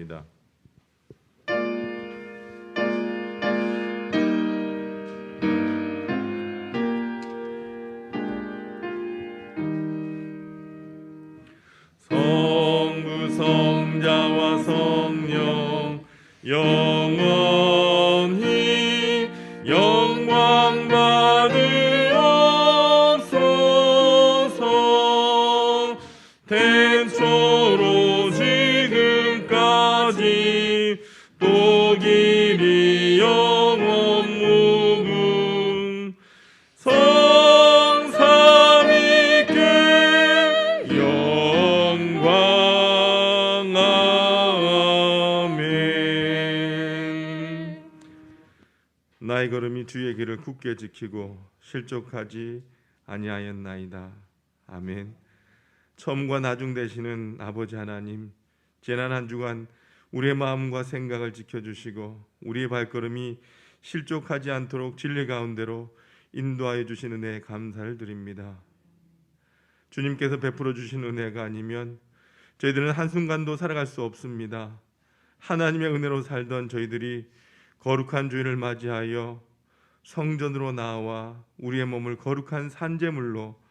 하겠습니다. 성부 성자와 성령 영원히 영광 받으옵소서. 태초로 지금까지 또 길이 영원 무궁 성삼위께 영광. 아멘. 나의 걸음이 주의 길을 굳게 지키고 실족하지 아니하였나이다. 아멘. 처음과 나중 되시는 아버지 하나님, 지난 한 주간 우리의 마음과 생각을 지켜주시고 우리의 발걸음이 실족하지 않도록 진리 가운데로 인도하여 주신 은혜에 감사를 드립니다. 주님께서 베풀어 주신 은혜가 아니면 저희들은 한순간도 살아갈 수 없습니다. 하나님의 은혜로 살던 저희들이 거룩한 주일을 맞이하여 성전으로 나와 우리의 몸을 거룩한 산제물로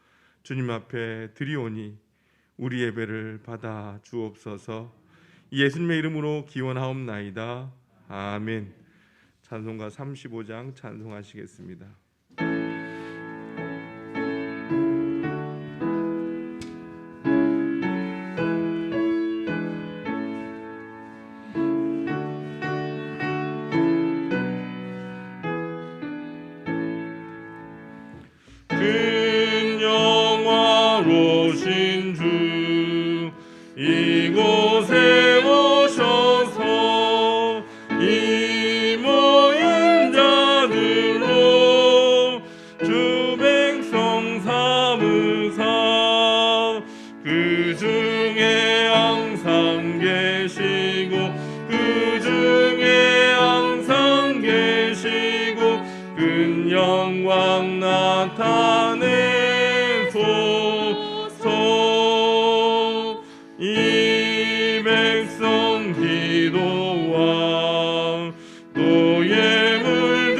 주님 앞에 드리오니 우리 예배를 받아 주옵소서. 예수님의 이름으로 기원하옵나이다. 아멘. 찬송가 35장 찬송하시겠습니다. 큰 영화로신 주 이곳에 오셔서 이 모인 자들로 주 백성 삼으사 그 중에 항상 계시고 그 중에 항상 계시고 큰 영광 나타내소서. 이 백성 기도와 또 예물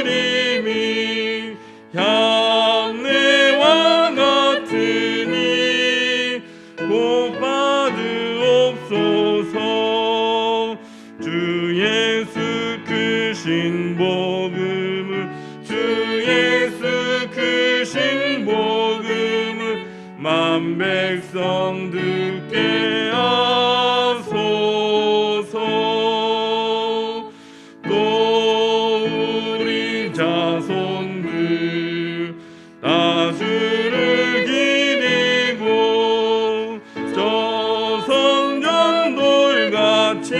드림이 향내와 같으니 복 받으옵소서. 주 예수 크신 복음을 주 예수 크신 복음을 만 백성 듣게 하소서. 또 우리 자손들 다주를 기리고 저 성전 돌같이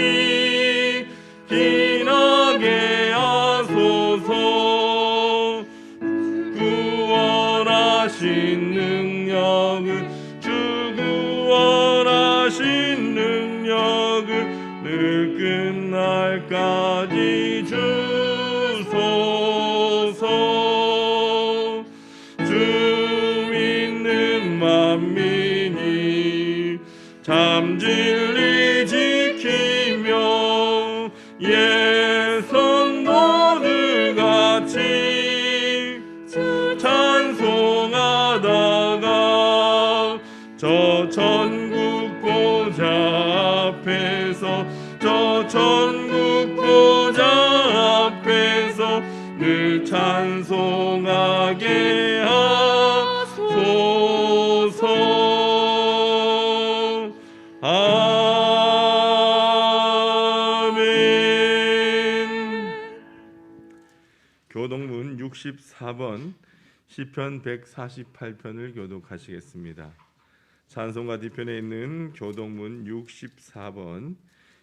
빛나게 하소서. 구원하신 능력을 주 구원하신 능력을 늘 끝날까지 주소서. 주 믿는 만민이 참 진리 지키며 예 성도들 같이 찬송하다가 저 천국 보좌 앞에서 저 천국 보좌 앞에서 늘 찬송하게 하소서. 아멘. 교독문 64번 시편 148편을 교독하시겠습니다. 찬송가 뒤편에 있는 교독문 64번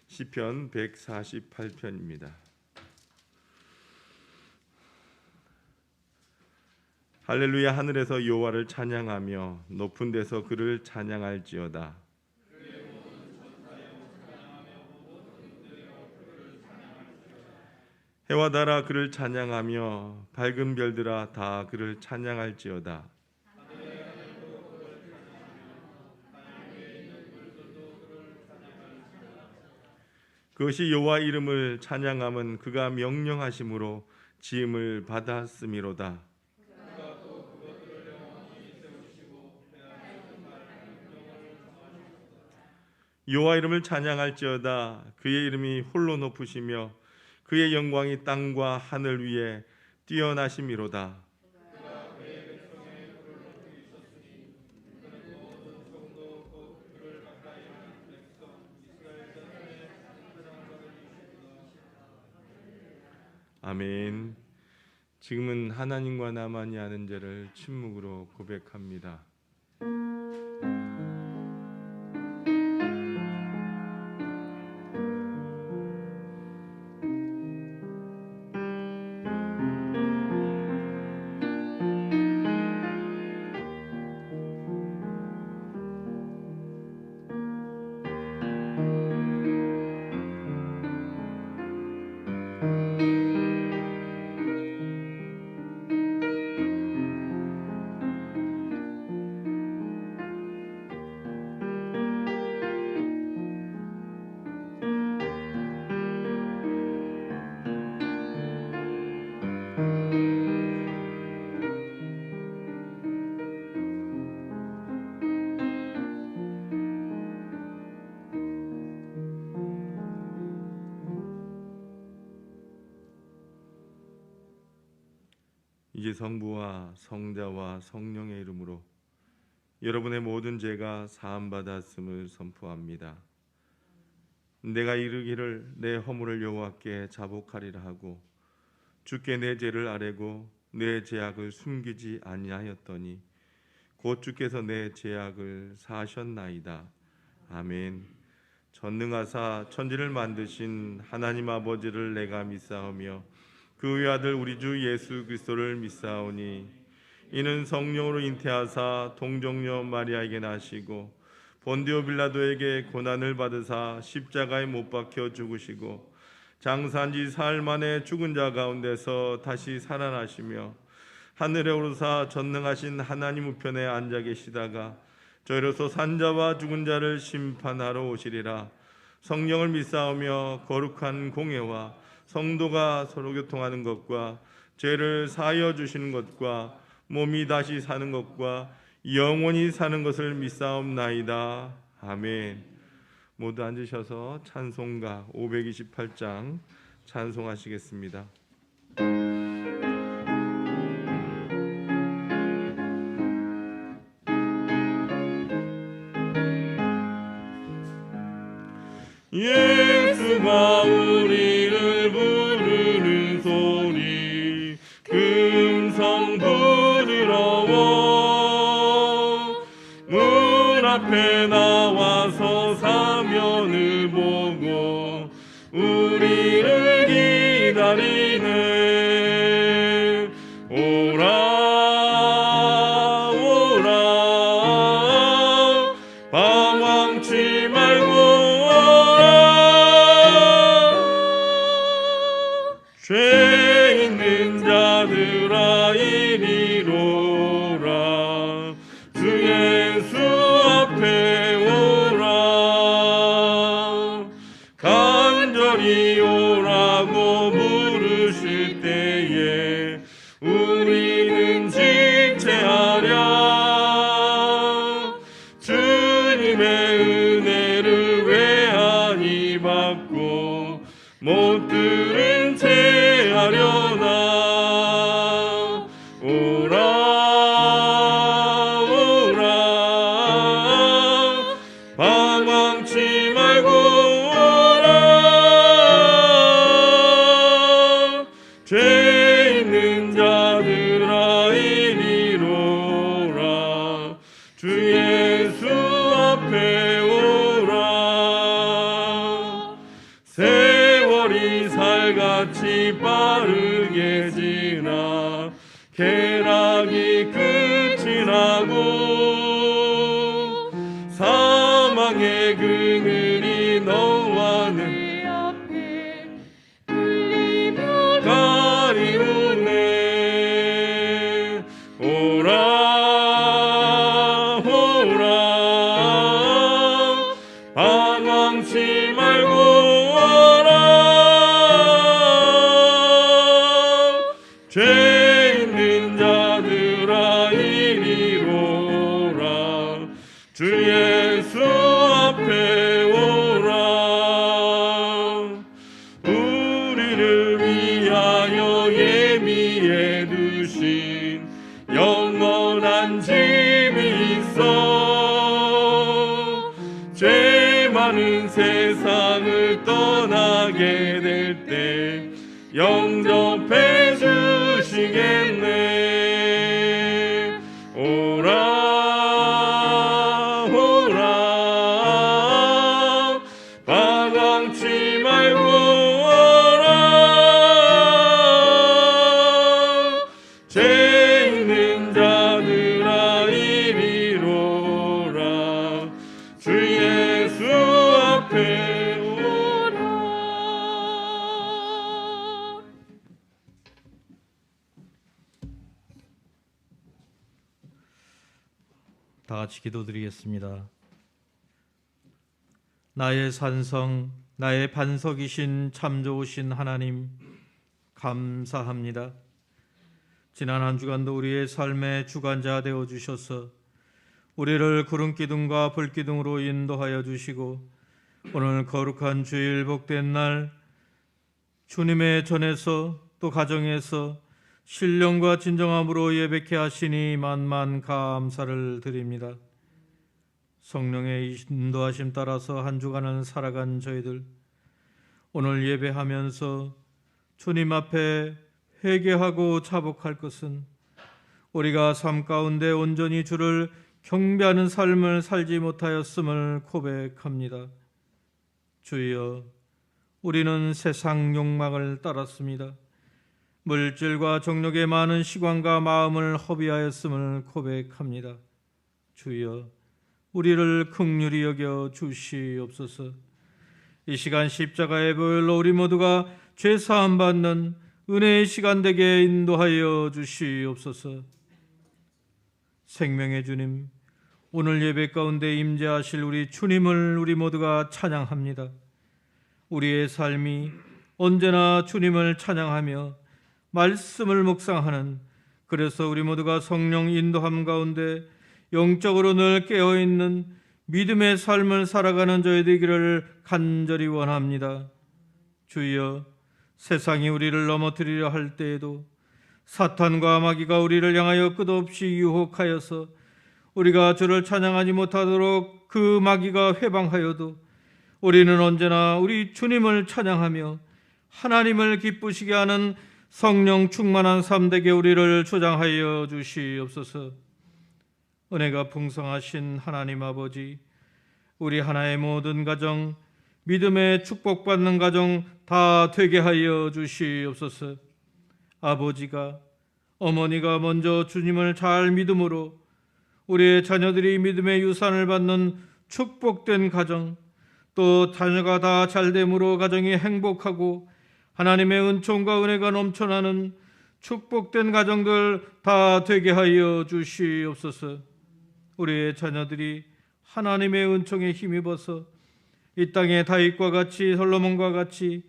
시편 148편입니다. 할렐루야. 하늘에서 여호와를 찬양하며 높은 데서 그를 찬양할지어다. 해와 달아 그를 찬양하며 밝은 별들아 다 그를 찬양할지어다. 그것이 여호와 이름을 찬양함은 그가 명령하심으로 지음을 받았음이로다. 여호와 이름을 찬양할지어다. 그의 이름이 홀로 높으시며 그의 영광이 땅과 하늘 위에 뛰어나심이로다. 아멘. 지금은 하나님과 나만이 아는 죄를 침묵으로 고백합니다. 이제 성부와 성자와 성령의 이름으로 여러분의 모든 죄가 사함받았음을 선포합니다. 내가 이르기를 내 허물을 여호와께 자복하리라 하고 주께 내 죄를 아뢰고 내 죄악을 숨기지 아니하였더니 곧 주께서 내 죄악을 사하셨나이다. 아멘. 전능하사 천지를 만드신 하나님 아버지를 내가 믿사오며 그 외아들 우리 주 예수 그리스도를 믿사오니 이는 성령으로 잉태하사 동정녀 마리아에게 나시고 본디오 빌라도에게 고난을 받으사 십자가에 못 박혀 죽으시고 장사한 지 사흘 만에 죽은 자 가운데서 다시 살아나시며 하늘에 오르사 전능하신 하나님 우편에 앉아 계시다가 저희로서 산자와 죽은 자를 심판하러 오시리라. 성령을 믿사오며 거룩한 공예와 성도가 서로 교통하는 것과 죄를 사하여 주시는 것과 몸이 다시 사는 것과 영원히 사는 것을 믿사옵나이다. 아멘. 모두 앉으셔서 찬송가 528장 찬송하시겠습니다. 예수가 우리를 부르는 소리 금성 부드러워 문 앞에 나와서 사면을 보고 우리를 기다리네. 오라 오라 방황치 말고 죄 있는 자들아 이리로라. 주 예수 앞에 오라. 간절히 오라고 부르실 때에 우리는 지체하랴. 주님의 은혜를 외하니 받고 못 들은 채 하려나. 오라 오라 방황치 말고 오라. 죄 있는 자들아 이리로라. 주 예수 앞에 오라. 세월이 살같이 빠르게 지나 쾌락이 끝이 나고 사망의 그늘이 너와 내 앞에 들리며 가리우네. 오라 오라 방황치 말고 주 예수 앞에 오라. 우리를 위하여 예비해 두신 영원한 집이 있어. 죄 많은 세상을 떠나게 될 때 영접해 주시겠네. 오라 방황치 말고 오라. 죄 있는 자들아 이리로 오라. 주 예수 앞에 오라. 다 같이 기도드리겠습니다. 나의 산성, 나의 반석이신 참 좋으신 하나님, 감사합니다. 지난 한 주간도 우리의 삶의 주관자 되어 주셔서 우리를 구름 기둥과 불 기둥으로 인도하여 주시고, 오늘 거룩한 주일 복된 날 주님의 전에서 또 가정에서 신령과 진정함으로 예배케 하시니 만만 감사를 드립니다. 성령의 인도하심 따라서 한 주간을 살아간 저희들, 오늘 예배하면서 주님 앞에 회개하고 자복할 것은 우리가 삶 가운데 온전히 주를 경배하는 삶을 살지 못하였음을 고백합니다. 주여, 우리는 세상 욕망을 따랐습니다. 물질과 정욕에 많은 시간과 마음을 허비하였음을 고백합니다. 주여, 우리를 긍휼히 여겨 주시옵소서. 이 시간 십자가의 보혈로 우리 모두가 죄 사함 받는 은혜의 시간 되게 인도하여 주시옵소서. 생명의 주님, 오늘 예배 가운데 임재하실 우리 주님을 우리 모두가 찬양합니다. 우리의 삶이 언제나 주님을 찬양하며 말씀을 묵상하는, 그래서 우리 모두가 성령 인도함 가운데 영적으로 늘 깨어있는 믿음의 삶을 살아가는 저희 되기를 간절히 원합니다. 주여, 세상이 우리를 넘어뜨리려 할 때에도 사탄과 마귀가 우리를 향하여 끝없이 유혹하여서 우리가 주를 찬양하지 못하도록 그 마귀가 회방하여도 우리는 언제나 우리 주님을 찬양하며 하나님을 기쁘시게 하는 성령 충만한 삶 되게 우리를 조장하여 주시옵소서. 은혜가 풍성하신 하나님 아버지, 우리 하나의 모든 가정, 믿음의 축복받는 가정 다 되게 하여 주시옵소서. 아버지가, 어머니가 먼저 주님을 잘 믿음으로 우리의 자녀들이 믿음의 유산을 받는 축복된 가정, 또 자녀가 다 잘됨으로 가정이 행복하고 하나님의 은총과 은혜가 넘쳐나는 축복된 가정들 다 되게 하여 주시옵소서. 우리의 자녀들이 하나님의 은총에 힘입어서 이 땅의 다윗과 같이, 솔로몬과 같이,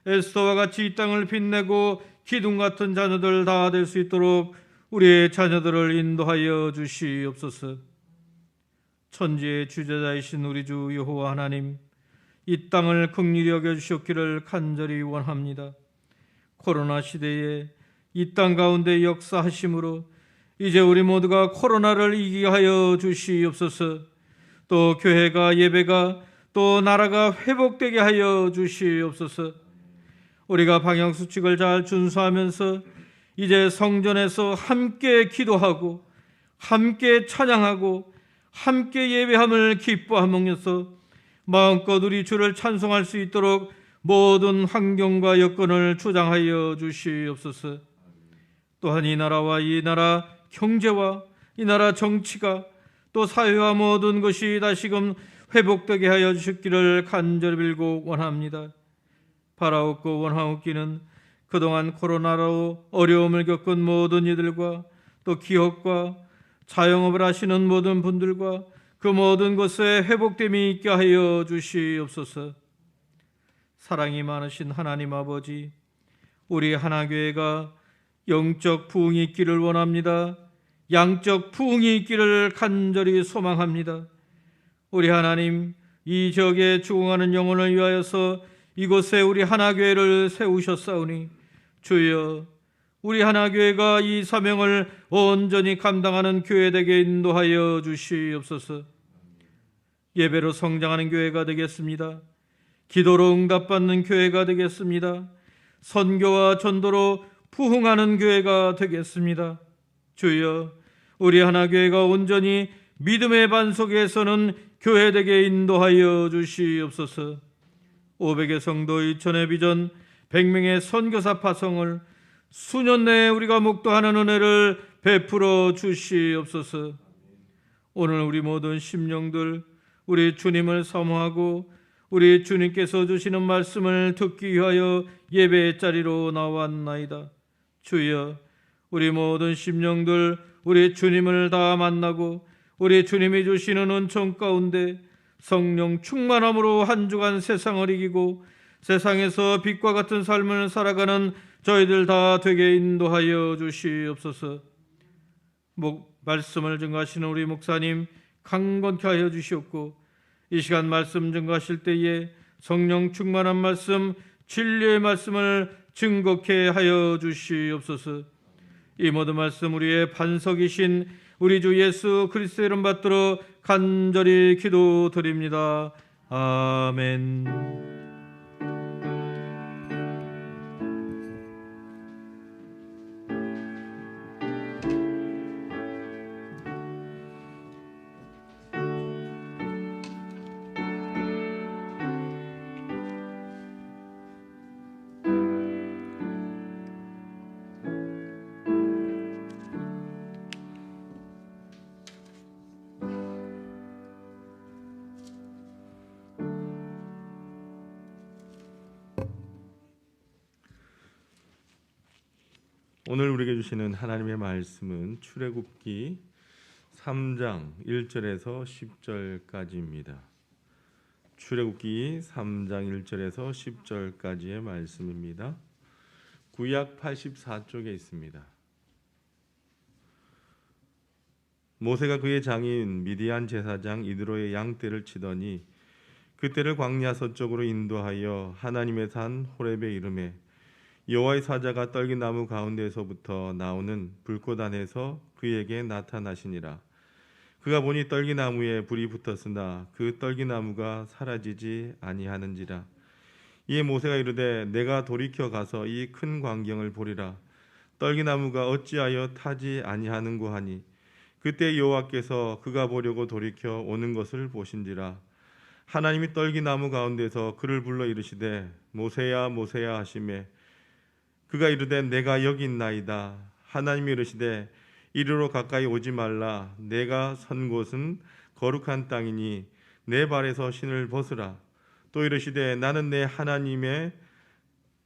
에스더와 같이 이 땅을 빛내고 기둥 같은 자녀들 다 될 수 있도록 우리의 자녀들을 인도하여 주시옵소서. 천지의 주재자이신 우리 주 여호와 하나님, 이 땅을 긍휼히 여겨주셨기를 간절히 원합니다. 코로나 시대에 이 땅 가운데 역사하심으로 이제 우리 모두가 코로나를 이기게 하여 주시옵소서. 또 교회가, 예배가, 또 나라가 회복되게 하여 주시옵소서. 우리가 방역수칙을 잘 준수하면서 이제 성전에서 함께 기도하고 함께 찬양하고 함께 예배함을 기뻐하면서 마음껏 우리 주를 찬송할 수 있도록 모든 환경과 여건을 주장하여 주시옵소서. 또한 이 나라와 이 나라 경제와 이 나라 정치가 또 사회와 모든 것이 다시금 회복되게 하여 주시기를 간절히 빌고 원합니다. 바라옵고 원하옵기는 그동안 코로나로 어려움을 겪은 모든 이들과 또 기업과 자영업을 하시는 모든 분들과 그 모든 것에 회복됨이 있게 하여 주시옵소서. 사랑이 많으신 하나님 아버지, 우리 하나교회가 영적 부흥이 있기를 원합니다. 양적 부흥이 있기를 간절히 소망합니다. 우리 하나님, 이 지역에 죽어가는 영혼을 위하여서 이곳에 우리 하나교회를 세우셨사오니 주여, 우리 하나교회가 이 사명을 온전히 감당하는 교회 되게 인도하여 주시옵소서. 예배로 성장하는 교회가 되겠습니다. 기도로 응답받는 교회가 되겠습니다. 선교와 전도로 부흥하는 교회가 되겠습니다. 주여, 우리 하나교회가 온전히 믿음의 반석에 서는 교회 되게 인도하여 주시옵소서. 500의 성도 2,000의 비전 100명의 선교사 파송을 수년 내에 우리가 목도하는 은혜를 베풀어 주시옵소서. 오늘 우리 모든 심령들 우리 주님을 사모하고 우리 주님께서 주시는 말씀을 듣기 위하여 예배의 자리로 나왔나이다. 주여, 우리 모든 심령들 우리 주님을 다 만나고 우리 주님이 주시는 은총 가운데 성령 충만함으로 한 주간 세상을 이기고 세상에서 빛과 같은 삶을 살아가는 저희들 다 되게 인도하여 주시옵소서. 말씀을 증거하시는 우리 목사님 강건케 하여 주시옵고, 이 시간 말씀 증거하실 때에 성령 충만한 말씀, 진리의 말씀을 증거케 하여 주시옵소서. 이 모든 말씀 우리의 반석이신 우리 주 예수 그리스도의 이름 받들어 간절히 기도드립니다. 아멘. 오늘 우리에게 주시는 하나님의 말씀은 출애굽기 3장 1절에서 10절까지입니다. 출애굽기 3장 1절에서 10절까지의 말씀입니다. 구약 84쪽에 있습니다. 모세가 그의 장인 미디안 제사장 이드로의 양떼를 치더니 그때를 광야 서쪽으로 인도하여 하나님의 산 호렙에 이르매 여호와의 사자가 떨기나무 가운데서부터 나오는 불꽃 안에서 그에게 나타나시니라. 그가 보니 떨기나무에 불이 붙었으나 그 떨기나무가 사라지지 아니하는지라. 이에 모세가 이르되 내가 돌이켜 가서 이 큰 광경을 보리라. 떨기나무가 어찌하여 타지 아니하는고 하니 그때 여호와께서 그가 보려고 돌이켜 오는 것을 보신지라. 하나님이 떨기나무 가운데서 그를 불러 이르시되 모세야 모세야 하시매 그가 이르되 내가 여기 있나이다. 하나님이 이르시되 이리로 가까이 오지 말라. 내가 선 곳은 거룩한 땅이니 내 발에서 신을 벗으라. 또 이르시되 나는 내 하나님의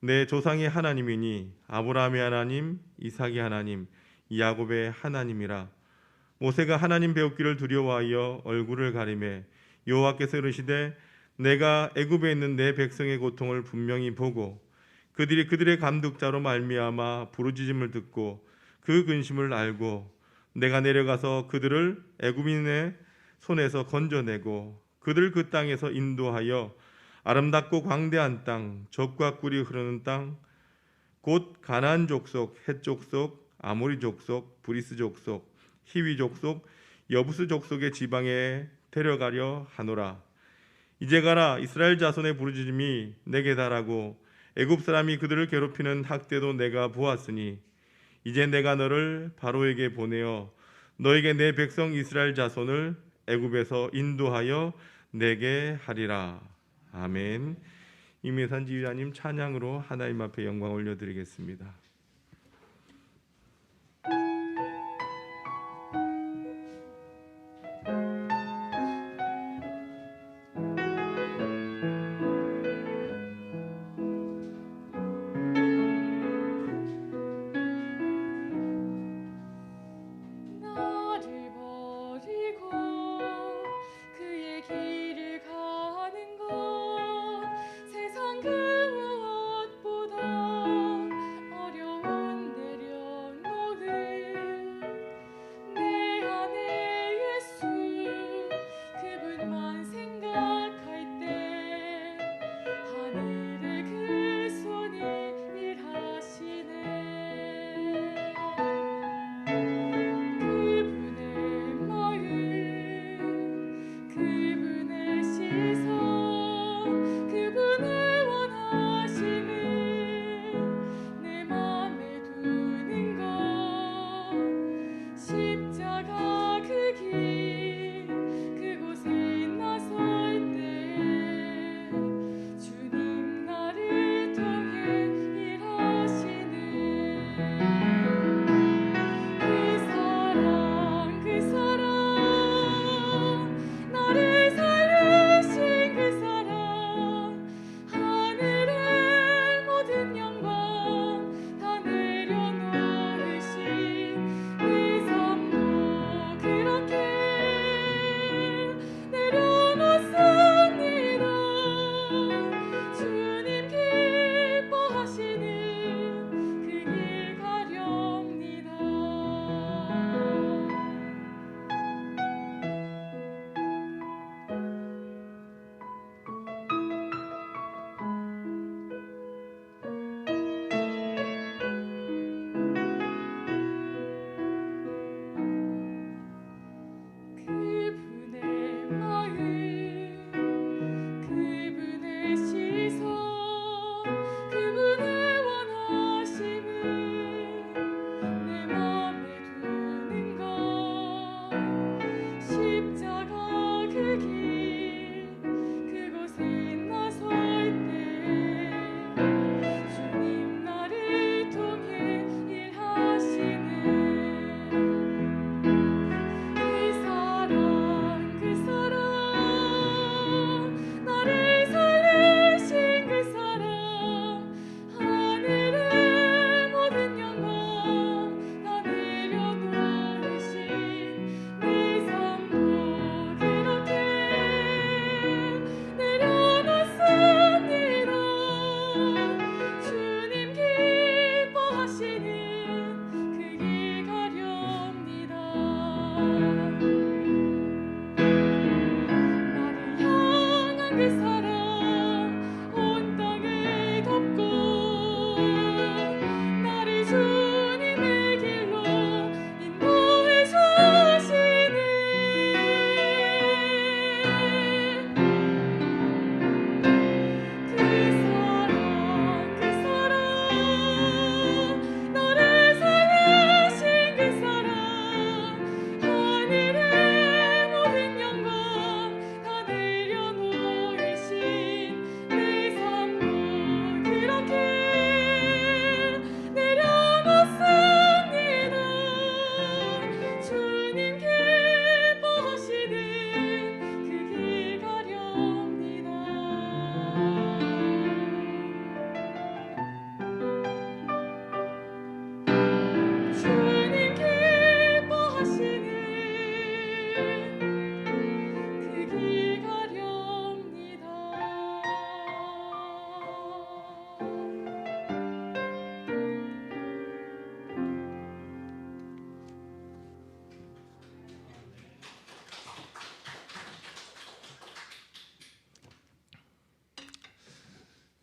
내 조상의 하나님이니 아브라함의 하나님, 이삭의 하나님, 야곱의 하나님이라. 모세가 하나님 배우기를 두려워하여 얼굴을 가리매 여호와께서 이르시되 내가 애굽에 있는 내 백성의 고통을 분명히 보고 그들이 그들의 감독자로 말미암아 부르짖음을 듣고 그 근심을 알고 내가 내려가서 그들을 애굽인의 손에서 건져내고 그들 그 땅에서 인도하여 아름답고 광대한 땅, 젖과 꿀이 흐르는 땅, 곧 가나안 족속, 헷 족속, 아모리 족속, 브리스 족속, 히위 족속, 여부스 족속의 지방에 데려가려 하노라. 이제 가라. 이스라엘 자손의 부르짖음이 내게 달하고 애굽 사람이 그들을 괴롭히는 학대도 내가 보았으니 이제 내가 너를 바로에게 보내어 너에게 내 백성 이스라엘 자손을 애굽에서 인도하여 내게 하리라. 아멘. 임예산 지휘자님 찬양으로 하나님 앞에 영광 올려드리겠습니다. 세상 그 무엇보다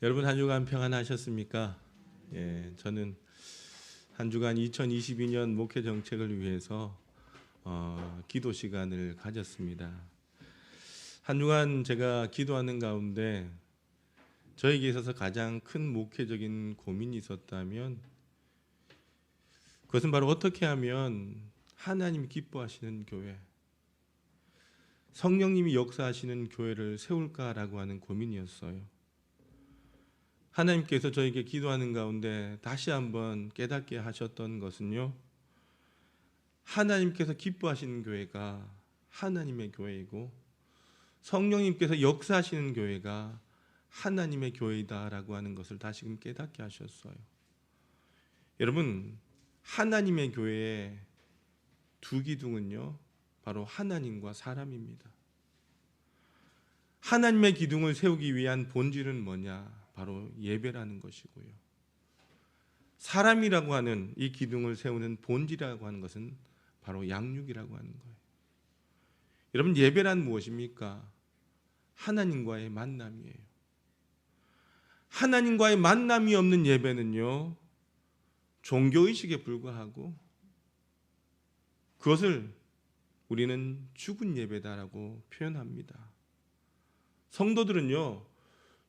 여러분 한 주간 평안하셨습니까? 예, 저는 한 주간 2022년 목회 정책을 위해서 기도 시간을 가졌습니다. 한 주간 제가 기도하는 가운데 저에게 있어서 가장 큰 목회적인 고민이 있었다면 그것은 바로 어떻게 하면 하나님이 기뻐하시는 교회, 성령님이 역사하시는 교회를 세울까라고 하는 고민이었어요. 하나님께서 저에게 기도하는 가운데 다시 한번 깨닫게 하셨던 것은요, 하나님께서 기뻐하시는 교회가 하나님의 교회이고 성령님께서 역사하시는 교회가 하나님의 교회이다라고 하는 것을 다시금 깨닫게 하셨어요. 여러분, 하나님의 교회의 두 기둥은요, 바로 하나님과 사람입니다. 하나님의 기둥을 세우기 위한 본질은 뭐냐? 바로 예배라는 것이고요. 사람이라고 하는 이 기둥을 세우는 본질이라고 하는 것은 바로 양육이라고 하는 거예요. 여러분, 예배란 무엇입니까? 하나님과의 만남이에요. 하나님과의 만남이 없는 예배는요, 종교의식에 불과하고 그것을 우리는 죽은 예배다라고 표현합니다. 성도들은요,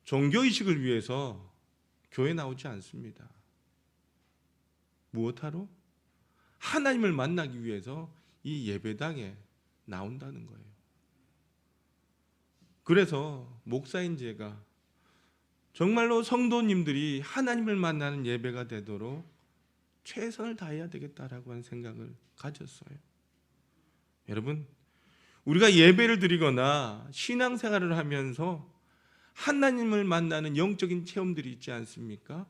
종교의식을 위해서 교회 나오지 않습니다. 무엇하러? 하나님을 만나기 위해서 이 예배당에 나온다는 거예요. 그래서 목사인 제가 정말로 성도님들이 하나님을 만나는 예배가 되도록 최선을 다해야 되겠다라고 하는 생각을 가졌어요. 여러분, 우리가 예배를 드리거나 신앙생활을 하면서 하나님을 만나는 영적인 체험들이 있지 않습니까?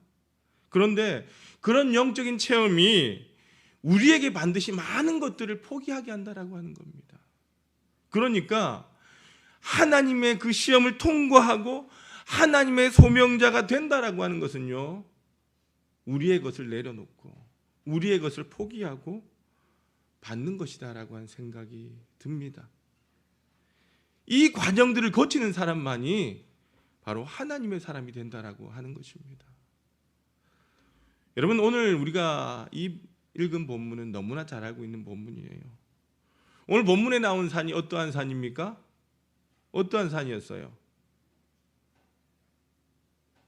그런데 그런 영적인 체험이 우리에게 반드시 많은 것들을 포기하게 한다라고 하는 겁니다. 그러니까 하나님의 그 시험을 통과하고 하나님의 소명자가 된다라고 하는 것은요, 우리의 것을 내려놓고 우리의 것을 포기하고 받는 것이다라고 하는 생각이 듭니다. 이 과정들을 거치는 사람만이 바로 하나님의 사람이 된다라고 하는 것입니다. 여러분, 오늘 우리가 이 읽은 본문은 너무나 잘 알고 있는 본문이에요. 오늘 본문에 나온 산이 어떠한 산입니까? 어떠한 산이었어요?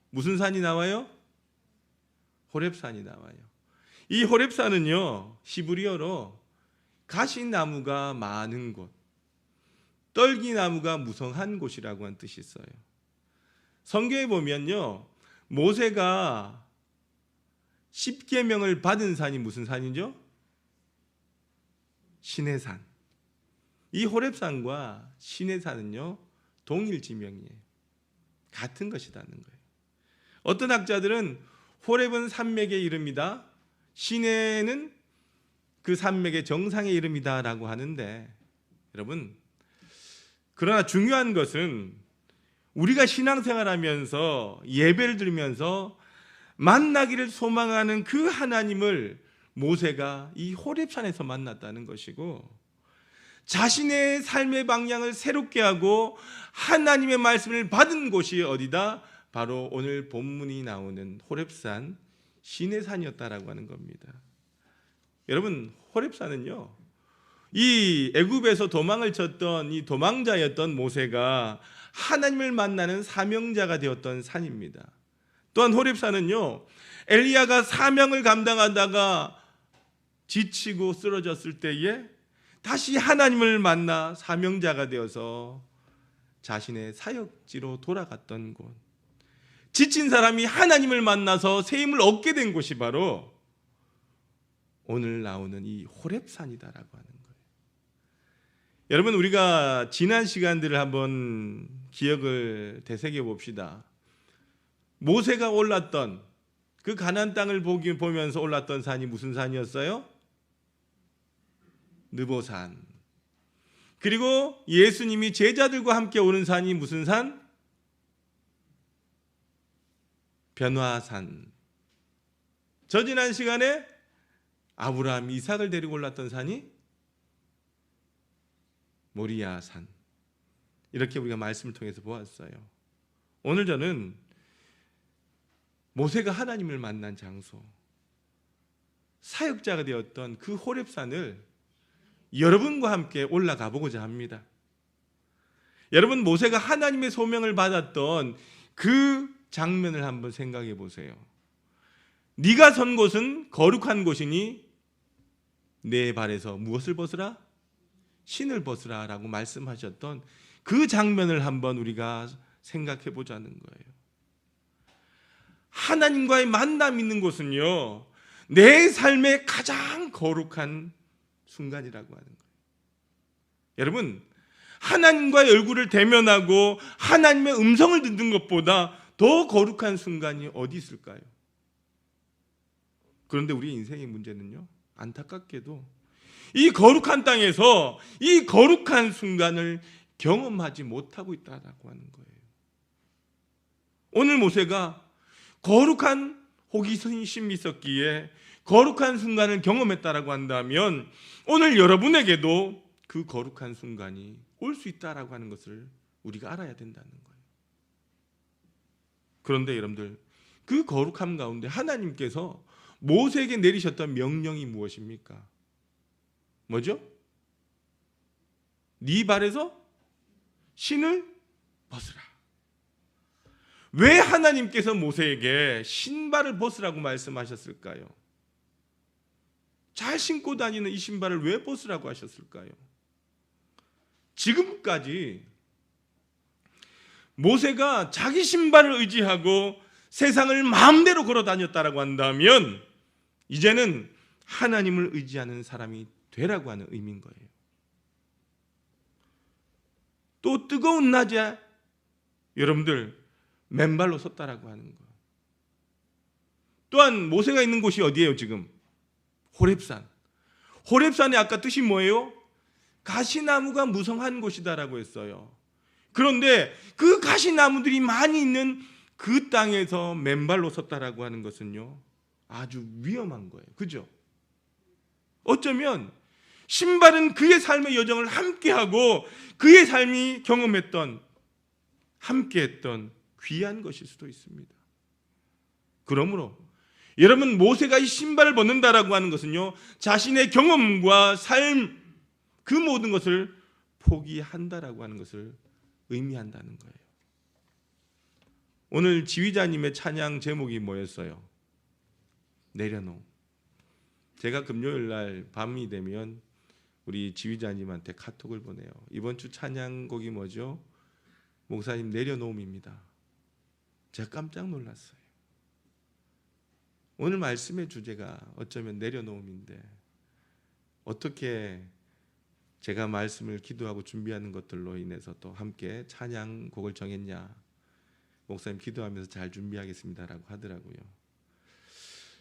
무슨 산이 나와요? 호렙산이 나와요. 이 호렙산은요, 히브리어로 가시나무가 많은 곳, 떨기나무가 무성한 곳이라고 하는 뜻이 있어요. 성경에 보면요, 모세가 십계명을 받은 산이 무슨 산이죠? 시내산. 이 호렙산과 시내산은요, 동일 지명이에요. 같은 것이라는 거예요. 어떤 학자들은 호렙은 산맥의 이름이다, 시내는 그 산맥의 정상의 이름이다라고 하는데, 여러분, 그러나 중요한 것은 우리가 신앙생활하면서 예배를 드리면서 만나기를 소망하는 그 하나님을 모세가 이 호렙산에서 만났다는 것이고, 자신의 삶의 방향을 새롭게 하고 하나님의 말씀을 받은 곳이 어디다? 바로 오늘 본문이 나오는 호렙산 시내산이었다라고 하는 겁니다. 여러분, 호렙산은요, 이 애굽에서 도망을 쳤던 이 도망자였던 모세가 하나님을 만나는 사명자가 되었던 산입니다. 또한 호렙산은요, 엘리야가 사명을 감당하다가 지치고 쓰러졌을 때에 다시 하나님을 만나 사명자가 되어서 자신의 사역지로 돌아갔던 곳, 지친 사람이 하나님을 만나서 새 힘을 얻게 된 곳이 바로 오늘 나오는 이 호렙산이다라고 하는 거예요. 여러분, 우리가 지난 시간들을 한번 기억을 되새겨 봅시다. 모세가 올랐던 그 가나안 땅을 보면서 올랐던 산이 무슨 산이었어요? 느보산. 그리고 예수님이 제자들과 함께 오는 산이 무슨 산? 변화산. 저 지난 시간에 아브라함, 이삭을 데리고 올랐던 산이 모리아산. 이렇게 우리가 말씀을 통해서 보았어요. 오늘 저는 모세가 하나님을 만난 장소, 사역자가 되었던 그 호렙산을 여러분과 함께 올라가 보고자 합니다. 여러분, 모세가 하나님의 소명을 받았던 그 장면을 한번 생각해 보세요. 네가 선 곳은 거룩한 곳이니 내 발에서 무엇을 벗으라? 신을 벗으라 라고 말씀하셨던 그 장면을 한번 우리가 생각해 보자는 거예요. 하나님과의 만남이 있는 곳은요, 내 삶의 가장 거룩한 순간이라고 하는 거예요. 여러분, 하나님과의 얼굴을 대면하고 하나님의 음성을 듣는 것보다 더 거룩한 순간이 어디 있을까요? 그런데 우리 인생의 문제는요, 안타깝게도 이 거룩한 땅에서 이 거룩한 순간을 경험하지 못하고 있다고 하는 거예요. 오늘 모세가 거룩한 호기심이 있었기에 거룩한 순간을 경험했다라고 한다면 오늘 여러분에게도 그 거룩한 순간이 올 수 있다라고 하는 것을 우리가 알아야 된다는 거예요. 그런데 여러분들, 그 거룩함 가운데 하나님께서 모세에게 내리셨던 명령이 무엇입니까? 뭐죠? 네 발에서 신을 벗으라. 왜 하나님께서 모세에게 신발을 벗으라고 말씀하셨을까요? 잘 신고 다니는 이 신발을 왜 벗으라고 하셨을까요? 지금까지 모세가 자기 신발을 의지하고 세상을 마음대로 걸어 다녔다라고 한다면 이제는 하나님을 의지하는 사람이 되라고 하는 의미인 거예요. 또 뜨거운 낮에 여러분들 맨발로 섰다라고 하는 거. 또한 모세가 있는 곳이 어디예요 지금? 호렙산. 호렙산의 아까 뜻이 뭐예요? 가시나무가 무성한 곳이다라고 했어요. 그런데 그 가시나무들이 많이 있는 그 땅에서 맨발로 섰다라고 하는 것은요, 아주 위험한 거예요. 그죠? 어쩌면 신발은 그의 삶의 여정을 함께하고 그의 삶이 경험했던, 함께했던 귀한 것일 수도 있습니다. 그러므로 여러분, 모세가 이 신발을 벗는다라고 하는 것은요, 자신의 경험과 삶, 그 모든 것을 포기한다라고 하는 것을 의미한다는 거예요. 오늘 지휘자님의 찬양 제목이 뭐였어요? 내려놓음. 제가 금요일 날 밤이 되면 우리 지휘자님한테 카톡을 보내요. 이번 주 찬양곡이 뭐죠? 목사님, 내려놓음입니다. 제가 깜짝 놀랐어요. 오늘 말씀의 주제가 어쩌면 내려놓음인데 어떻게 제가 말씀을 기도하고 준비하는 것들로 인해서 또 함께 찬양곡을 정했냐? 목사님 기도하면서 잘 준비하겠습니다라고 하더라고요.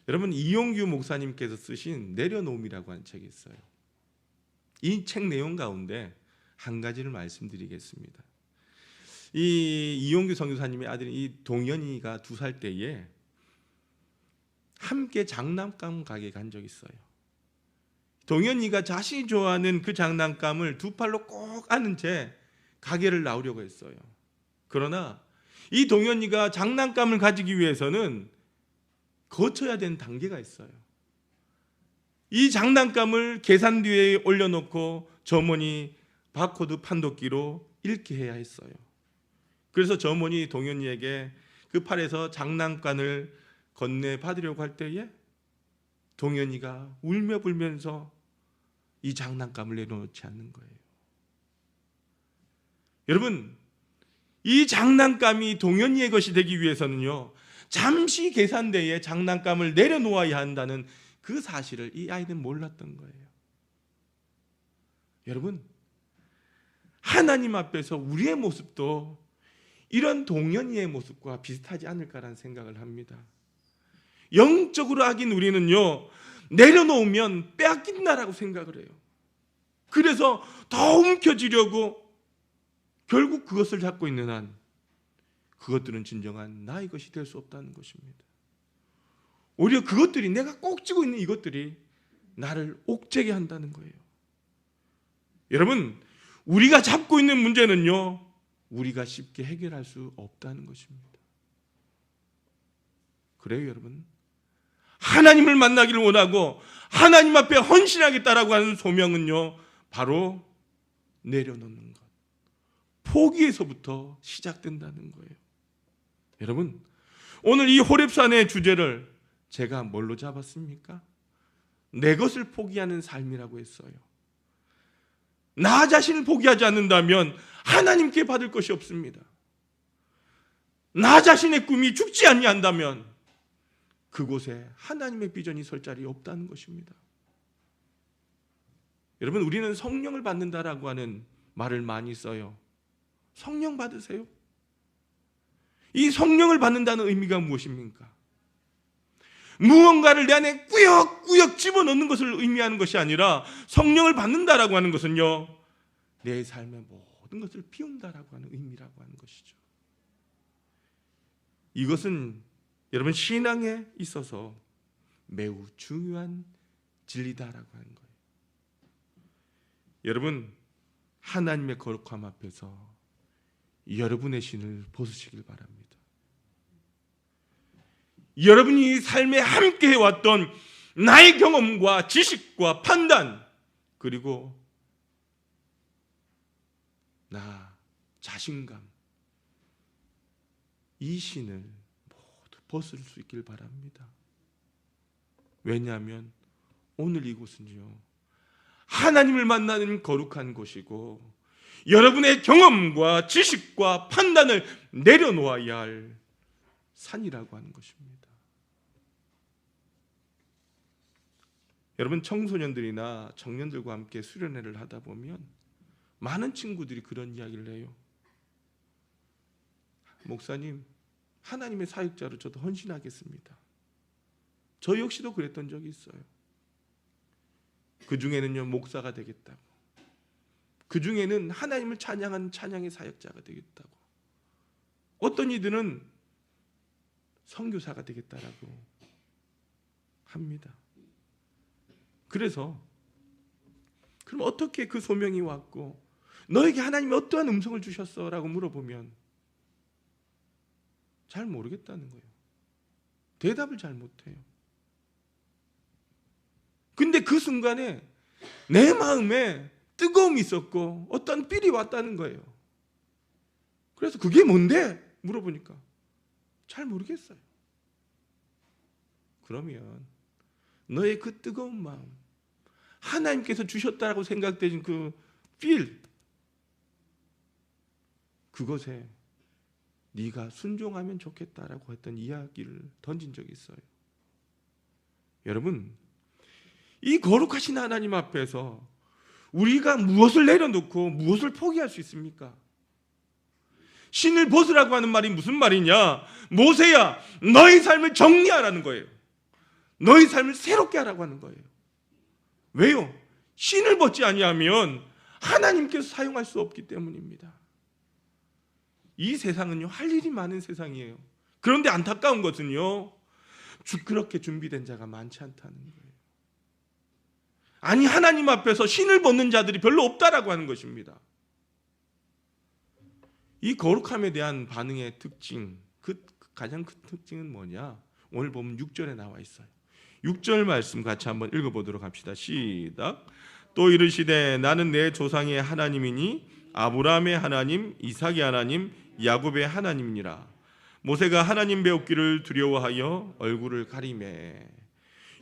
여러분, 이용규 목사님께서 쓰신 내려놓음이라고 하는 책이 있어요. 이 책 내용 가운데 한 가지를 말씀드리겠습니다. 이 이용규 선교사님의 아들인 이 동현이가 2살 때에 함께 장난감 가게 간 적이 있어요. 동현이가 자신이 좋아하는 그 장난감을 2팔로 꼭 안은 채 가게를 나오려고 했어요. 그러나 이 동현이가 장난감을 가지기 위해서는 거쳐야 되는 단계가 있어요. 이 장난감을 계산기에 올려놓고 점원이 바코드 판독기로 읽게 해야 했어요. 그래서 점원이 동현이에게 그 팔에서 장난감을 건네받으려고 할 때에 동현이가 울며 불면서 이 장난감을 내려놓지 않는 거예요. 여러분, 이 장난감이 동현이의 것이 되기 위해서는요, 잠시 계산대에 장난감을 내려놓아야 한다는 그 사실을 이 아이는 몰랐던 거예요. 여러분, 하나님 앞에서 우리의 모습도 이런 동현이의 모습과 비슷하지 않을까라는 생각을 합니다. 영적으로 악인 우리는요, 내려놓으면 빼앗긴다라고 생각을 해요. 그래서 더 움켜쥐려고 결국 그것을 잡고 있는 한 그것들은 진정한 나의 것이 될 수 없다는 것입니다. 오히려 그것들이, 내가 꼭 쥐고 있는 이것들이 나를 옥죄게 한다는 거예요. 여러분, 우리가 잡고 있는 문제는요, 우리가 쉽게 해결할 수 없다는 것입니다. 그래요, 여러분. 하나님을 만나기를 원하고 하나님 앞에 헌신하겠다라고 하는 소명은요, 바로 내려놓는 것, 포기에서부터 시작된다는 거예요. 여러분, 오늘 이 호렙산의 주제를 제가 뭘로 잡았습니까? 내 것을 포기하는 삶이라고 했어요. 나 자신을 포기하지 않는다면 하나님께 받을 것이 없습니다. 나 자신의 꿈이 죽지 아니한다면 그곳에 하나님의 비전이 설 자리 없다는 것입니다. 여러분, 우리는 성령을 받는다라고 하는 말을 많이 써요. 성령 받으세요. 이 성령을 받는다는 의미가 무엇입니까? 무언가를 내 안에 꾸역꾸역 집어넣는 것을 의미하는 것이 아니라, 성령을 받는다라고 하는 것은요, 내 삶의 모든 것을 피운다라고 하는 의미라고 하는 것이죠. 이것은 여러분 신앙에 있어서 매우 중요한 진리다라고 하는 거예요. 여러분, 하나님의 거룩함 앞에서 여러분의 신을 벗으시길 바랍니다. 여러분이 삶에 함께 해왔던 나의 경험과 지식과 판단, 그리고 나 자신감, 이 신을 모두 벗을 수 있길 바랍니다. 왜냐하면 오늘 이곳은요, 하나님을 만나는 거룩한 곳이고 여러분의 경험과 지식과 판단을 내려놓아야 할 산이라고 하는 것입니다. 여러분, 청소년들이나 청년들과 함께 수련회를 하다 보면 많은 친구들이 그런 이야기를 해요. 목사님, 하나님의 사역자로 저도 헌신하겠습니다. 저 역시도 그랬던 적이 있어요. 그 중에는요, 목사가 되겠다고, 그 중에는 하나님을 찬양하는 찬양의 사역자가 되겠다고, 어떤 이들은 선교사가 되겠다라고 합니다. 그래서 그럼 어떻게 그 소명이 왔고 너에게 하나님이 어떠한 음성을 주셨어? 라고 물어보면 잘 모르겠다는 거예요. 대답을 잘 못해요. 근데 그 순간에 내 마음에 뜨거움이 있었고 어떤 삘이 왔다는 거예요. 그래서 그게 뭔데? 물어보니까 잘 모르겠어요. 그러면 너의 그 뜨거운 마음, 하나님께서 주셨다고 생각되는 그 삘, 그것에 네가 순종하면 좋겠다라고 했던 이야기를 던진 적이 있어요. 여러분, 이 거룩하신 하나님 앞에서 우리가 무엇을 내려놓고 무엇을 포기할 수 있습니까? 신을 벗으라고 하는 말이 무슨 말이냐? 모세야, 너의 삶을 정리하라는 거예요. 너의 삶을 새롭게 하라고 하는 거예요. 왜요? 신을 벗지 아니하면 하나님께서 사용할 수 없기 때문입니다. 이 세상은요, 할 일이 많은 세상이에요. 그런데 안타까운 것은요, 그렇게 준비된 자가 많지 않다는 거예요. 아니, 하나님 앞에서 신을 벗는 자들이 별로 없다라고 하는 것입니다. 이 거룩함에 대한 반응의 특징, 가장 큰 특징은 뭐냐? 오늘 보면 6절에 나와 있어요. 6절 말씀 같이 한번 읽어보도록 합시다. 시작. 또 이르시되 나는 내 조상의 하나님이니 아브라함의 하나님, 이삭의 하나님, 야곱의 하나님이니라. 모세가 하나님 배우기를 두려워하여 얼굴을 가리매.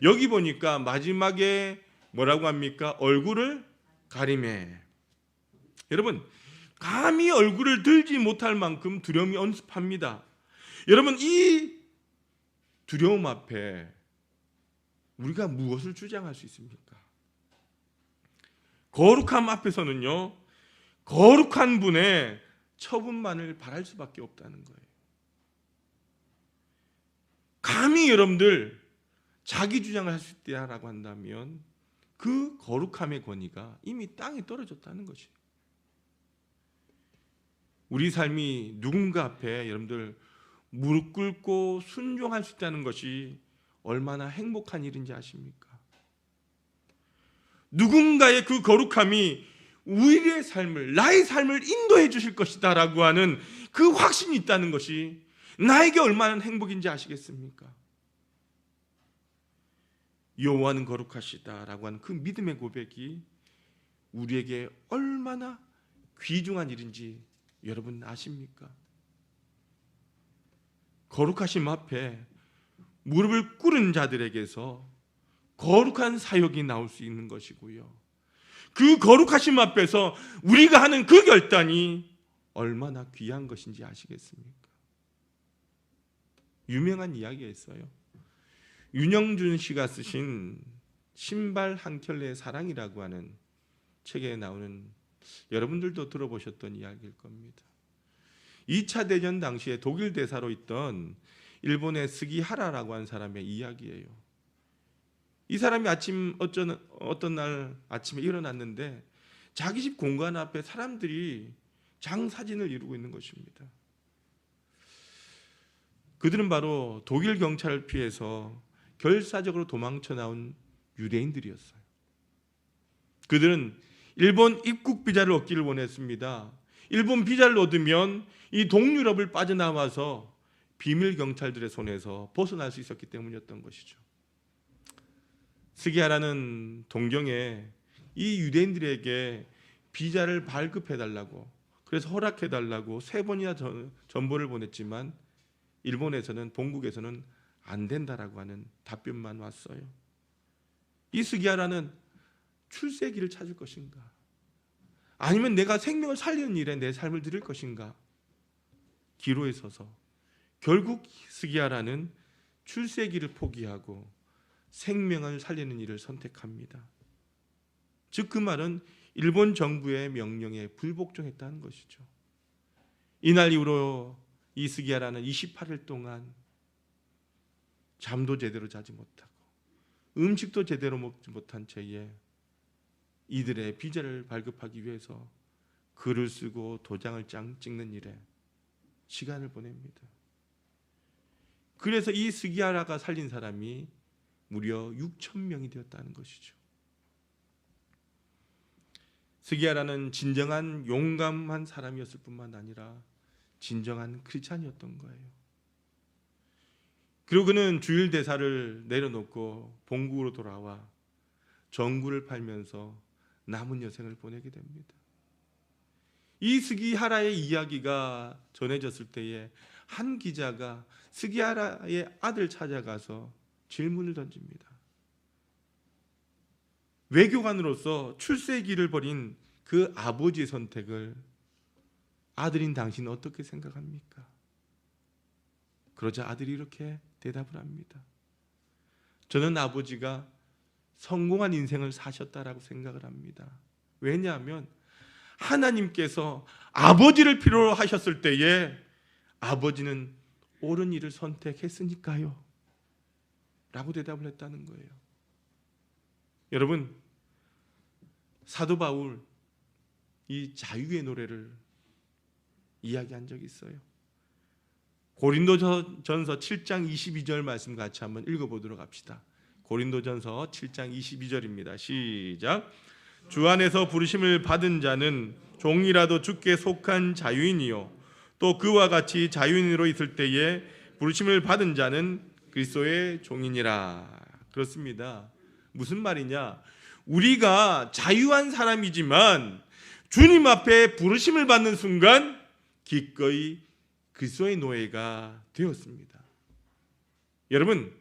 여기 보니까 마지막에 뭐라고 합니까? 얼굴을 가리매. 여러분, 감히 얼굴을 들지 못할 만큼 두려움이 엄습합니다. 여러분, 이 두려움 앞에 우리가 무엇을 주장할 수 있습니까? 거룩함 앞에서는요, 거룩한 분의 처분만을 바랄 수밖에 없다는 거예요. 감히 여러분들 자기 주장을 할 수 있다라고 한다면 그 거룩함의 권위가 이미 땅에 떨어졌다는 것이에요. 우리 삶이 누군가 앞에 여러분들 무릎 꿇고 순종할 수 있다는 것이 얼마나 행복한 일인지 아십니까? 누군가의 그 거룩함이 우리의 삶을, 나의 삶을 인도해 주실 것이다 라고 하는 그 확신이 있다는 것이 나에게 얼마나 행복인지 아시겠습니까? 여호와는 거룩하시다라고 하는 그 믿음의 고백이 우리에게 얼마나 귀중한 일인지 여러분 아십니까? 거룩하심 앞에 무릎을 꿇은 자들에게서 거룩한 사역이 나올 수 있는 것이고요. 그 거룩하심 앞에서 우리가 하는 그 결단이 얼마나 귀한 것인지 아시겠습니까? 유명한 이야기가 있어요. 윤영준 씨가 쓰신 신발 한 켤레의 사랑이라고 하는 책에 나오는, 여러분들도 들어보셨던 이야기일 겁니다. 2차 대전 당시에 독일 대사로 있던 일본의 스기하라라고 하는 사람의 이야기예요. 이 사람이 어떤 날 아침에 일어났는데 자기 집 공간 앞에 사람들이 장사진을 이루고 있는 것입니다. 그들은 바로 독일 경찰을 피해서 결사적으로 도망쳐 나온 유대인들이었어요. 그들은 일본 입국 비자를 얻기를 원했습니다. 일본 비자를 얻으면 이 동유럽을 빠져나와서 비밀 경찰들의 손에서 벗어날 수 있었기 때문이었던 것이죠. 스기하라는 동경에 이 유대인들에게 비자를 발급해달라고, 그래서 허락해달라고 3번이나 전보를 보냈지만 일본에서는, 본국에서는 안 된다라고 하는 답변만 왔어요. 이 스기하라는 출세기를 찾을 것인가, 아니면 내가 생명을 살리는 일에 내 삶을 드릴 것인가 기로에 서서 결국 스기하라는 출세기를 포기하고 생명을 살리는 일을 선택합니다. 즉 그 말은 일본 정부의 명령에 불복종했다는 것이죠. 이날 이후로 이 스기하라는 28일 동안 잠도 제대로 자지 못하고 음식도 제대로 먹지 못한 채에 이들의 비자를 발급하기 위해서 글을 쓰고 도장을 찍는 일에 시간을 보냅니다. 그래서 이 스기하라가 살린 사람이 무려 6,000명이 되었다는 것이죠. 스기하라는 진정한 용감한 사람이었을 뿐만 아니라 진정한 크리스찬이었던 거예요. 그리고 그는 주일 대사를 내려놓고 본국으로 돌아와 전구를 팔면서 남은 여생을 보내게 됩니다. 이 스기하라의 이야기가 전해졌을 때에 한 기자가 스기하라의 아들 찾아가서 질문을 던집니다. 외교관으로서 출세기를 벌인 그 아버지의 선택을 아들인 당신은 어떻게 생각합니까? 그러자 아들이 이렇게 대답을 합니다. 저는 아버지가 성공한 인생을 사셨다라고 생각을 합니다. 왜냐하면 하나님께서 아버지를 필요로 하셨을 때에 아버지는 옳은 일을 선택했으니까요 라고 대답을 했다는 거예요. 여러분, 사도 바울 이 자유의 노래를 이야기한 적이 있어요. 고린도전서 7장 22절 말씀 같이 한번 읽어보도록 합시다. 고린도전서 7장 22절입니다. 시작. 주 안에서 부르심을 받은 자는 종이라도 주께 속한 자유인이요 또 그와 같이 자유인으로 있을 때에 부르심을 받은 자는 그리스도의 종이니라. 그렇습니다. 무슨 말이냐? 우리가 자유한 사람이지만 주님 앞에 부르심을 받는 순간 기꺼이 그리스도의 노예가 되었습니다. 여러분,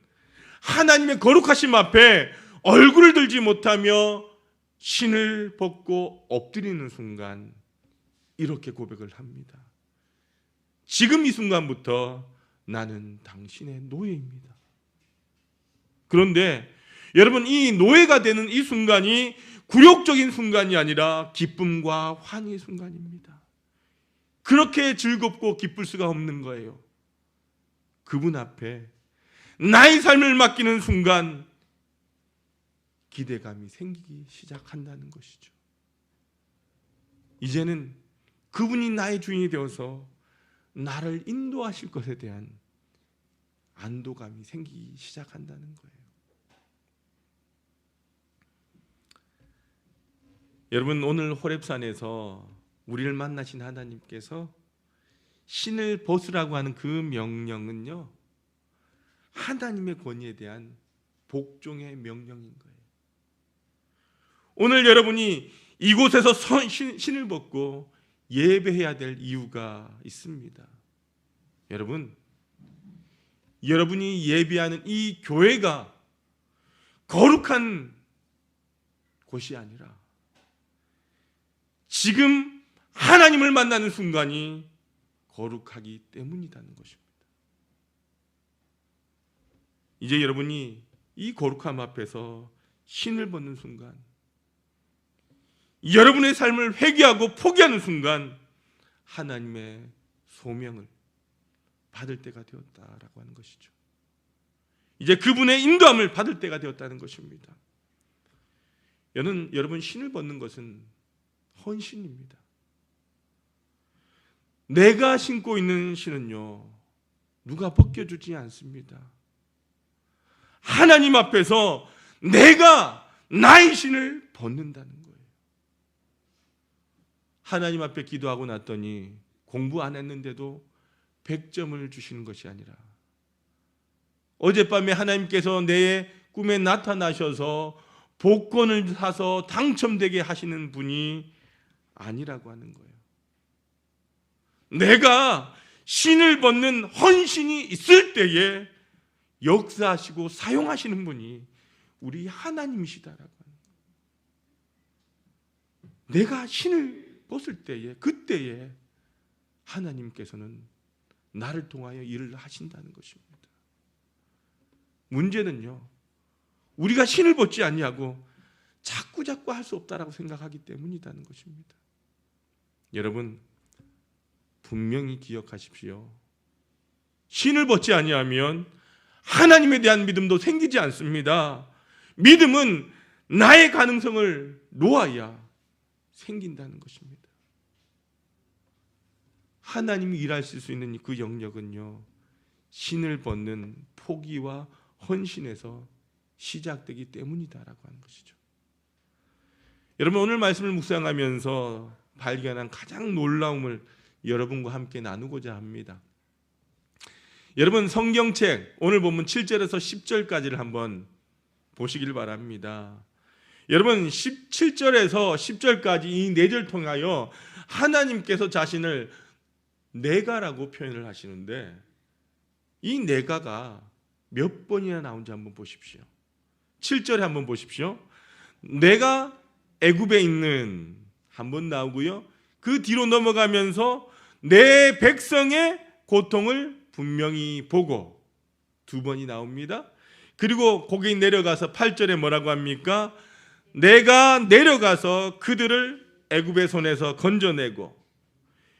하나님의 거룩하심 앞에 얼굴을 들지 못하며 신을 벗고 엎드리는 순간 이렇게 고백을 합니다. 지금 이 순간부터 나는 당신의 노예입니다. 그런데 여러분, 이 노예가 되는 이 순간이 굴욕적인 순간이 아니라 기쁨과 환희의 순간입니다. 그렇게 즐겁고 기쁠 수가 없는 거예요. 그분 앞에 나의 삶을 맡기는 순간 기대감이 생기기 시작한다는 것이죠. 이제는 그분이 나의 주인이 되어서 나를 인도하실 것에 대한 안도감이 생기기 시작한다는 거예요. 여러분, 오늘 호렙산에서 우리를 만나신 하나님께서 신을 벗으라고 하는 그 명령은요, 하나님의 권위에 대한 복종의 명령인 거예요. 오늘 여러분이 이곳에서 신을 벗고 예배해야 될 이유가 있습니다. 여러분, 여러분이 예배하는 이 교회가 거룩한 곳이 아니라 지금 하나님을 만나는 순간이 거룩하기 때문이라는 것입니다. 이제 여러분이 이 거룩함 앞에서 신을 벗는 순간, 여러분의 삶을 회개하고 포기하는 순간 하나님의 소명을 받을 때가 되었다라고 하는 것이죠. 이제 그분의 인도함을 받을 때가 되었다는 것입니다. 여러분, 신을 벗는 것은 헌신입니다. 내가 신고 있는 신은요, 누가 벗겨주지 않습니다. 하나님 앞에서 내가 나의 신을 벗는다는 거예요. 하나님 앞에 기도하고 났더니 공부 안 했는데도 100점을 주시는 것이 아니라 어젯밤에 하나님께서 내 꿈에 나타나셔서 복권을 사서 당첨되게 하시는 분이 아니라고 하는 거예요. 내가 신을 벗는 헌신이 있을 때에 역사하시고 사용하시는 분이 우리 하나님이시다라고 하는 거예요. 내가 신을 벗을 때에, 그때에 하나님께서는 나를 통하여 일을 하신다는 것입니다. 문제는요, 우리가 신을 벗지 아니하고 자꾸 할 수 없다라고 생각하기 때문이라는 것입니다. 여러분, 분명히 기억하십시오. 신을 벗지 아니하면 하나님에 대한 믿음도 생기지 않습니다. 믿음은 나의 가능성을 놓아야 생긴다는 것입니다. 하나님이 일하실 수 있는 그 영역은요, 신을 벗는 포기와 헌신에서 시작되기 때문이다라고 하는 것이죠. 여러분, 오늘 말씀을 묵상하면서 발견한 가장 놀라움을 여러분과 함께 나누고자 합니다. 여러분, 성경책 오늘 본문 7절에서 10절까지를 한번 보시길 바랍니다. 여러분, 7절에서 10절까지 이 4절 통하여 하나님께서 자신을 내가라고 표현을 하시는데, 이 내가가 몇 번이나 나온지 한번 보십시오. 7절에 한번 보십시오. 내가 애굽에 있는 한번 나오고요, 그 뒤로 넘어가면서 내 백성의 고통을 분명히 보고 2번이 나옵니다. 그리고 거기 내려가서 8절에 뭐라고 합니까? 내가 내려가서 그들을 애굽의 손에서 건져내고,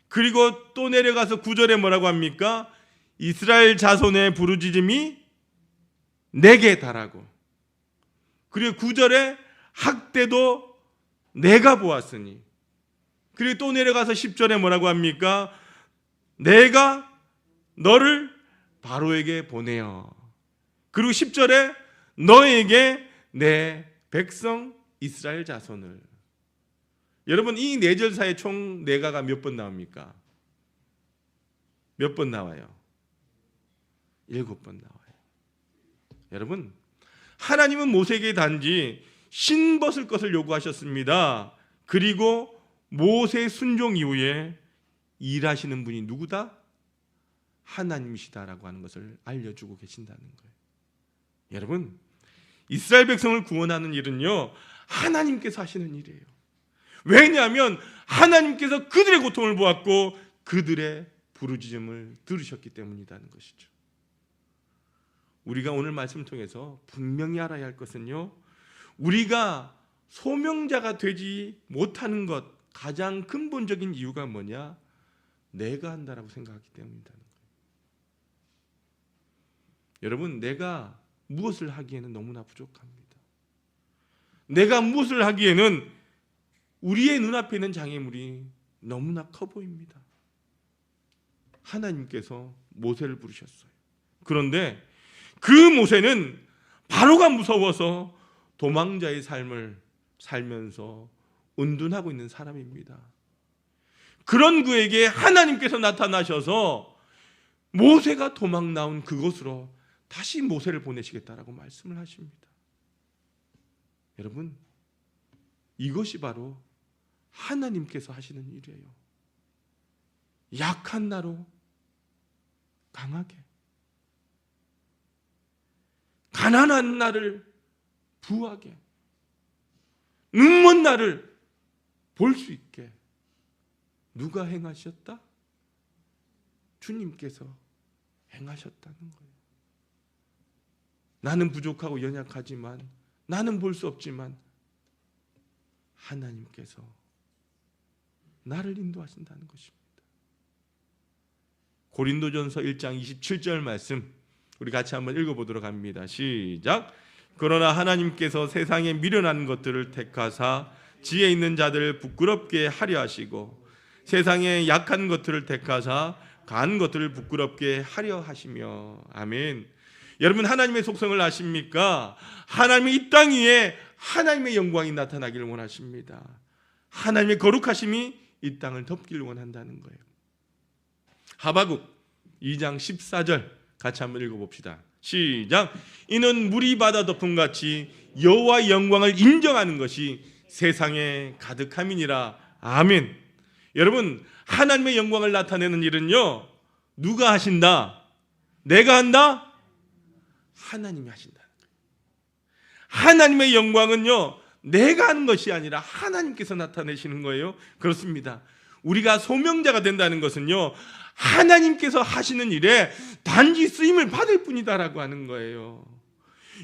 그리고 또 내려가서 9절에 뭐라고 합니까? 이스라엘 자손의 부르짖음이 내게 달하고, 그리고 9절에 학대도 내가 보았으니, 그리고 또 내려가서 10절에 뭐라고 합니까? 내가 너를 바로에게 보내어, 그리고 10절에 너에게 내 백성 이스라엘 자손을. 여러분, 이 4절 사이에 총 내가가 몇 번 나옵니까? 몇 번 나와요? 7번 나와요. 여러분, 하나님은 모세에게 단지 신 벗을 것을 요구하셨습니다. 그리고 모세 순종 이후에 일하시는 분이 누구다? 하나님이시다라고 하는 것을 알려주고 계신다는 거예요. 여러분, 이스라엘 백성을 구원하는 일은요, 하나님께서 하시는 일이에요. 왜냐하면 하나님께서 그들의 고통을 보았고 그들의 부르짖음을 들으셨기 때문이라는 것이죠. 우리가 오늘 말씀을 통해서 분명히 알아야 할 것은요, 우리가 소명자가 되지 못하는 것 가장 근본적인 이유가 뭐냐? 내가 한다라고 생각하기 때문이라는 거예요. 여러분, 내가 무엇을 하기에는 너무나 부족합니다. 내가 무엇을 하기에는 우리의 눈앞에 있는 장애물이 너무나 커 보입니다. 하나님께서 모세를 부르셨어요. 그런데 그 모세는 바로가 무서워서 도망자의 삶을 살면서 은둔하고 있는 사람입니다. 그런 그에게 하나님께서 나타나셔서 모세가 도망 나온 그곳으로 다시 모세를 보내시겠다라고 말씀을 하십니다. 여러분, 이것이 바로 하나님께서 하시는 일이에요. 약한 나로 강하게, 가난한 나를 부하게, 눈먼 나를 볼 수 있게 누가 행하셨다? 주님께서 행하셨다는 거예요. 나는 부족하고 연약하지만, 나는 볼 수 없지만 하나님께서 나를 인도하신다는 것입니다. 고린도전서 1장 27절 말씀 우리 같이 한번 읽어보도록 합니다. 시작. 그러나 하나님께서 세상에 미련한 것들을 택하사 지혜 있는 자들을 부끄럽게 하려 하시고 세상에 약한 것들을 택하사 강한 것들을 부끄럽게 하려 하시며. 아멘. 여러분, 하나님의 속성을 아십니까? 하나님이 이 땅 위에 하나님의 영광이 나타나기를 원하십니다. 하나님의 거룩하심이 이 땅을 덮기를 원한다는 거예요. 하박국 2장 14절 같이 한번 읽어봅시다. 시작. 이는 물이 바다 덮음같이 여호와의 영광을 인정하는 것이 세상에 가득함이니라. 아멘. 여러분, 하나님의 영광을 나타내는 일은요, 누가 하신다? 내가 한다? 하나님이 하신다는 거예요. 하나님의 영광은요, 내가 하는 것이 아니라 하나님께서 나타내시는 거예요. 그렇습니다. 우리가 소명자가 된다는 것은요, 하나님께서 하시는 일에 단지 쓰임을 받을 뿐이다라고 하는 거예요.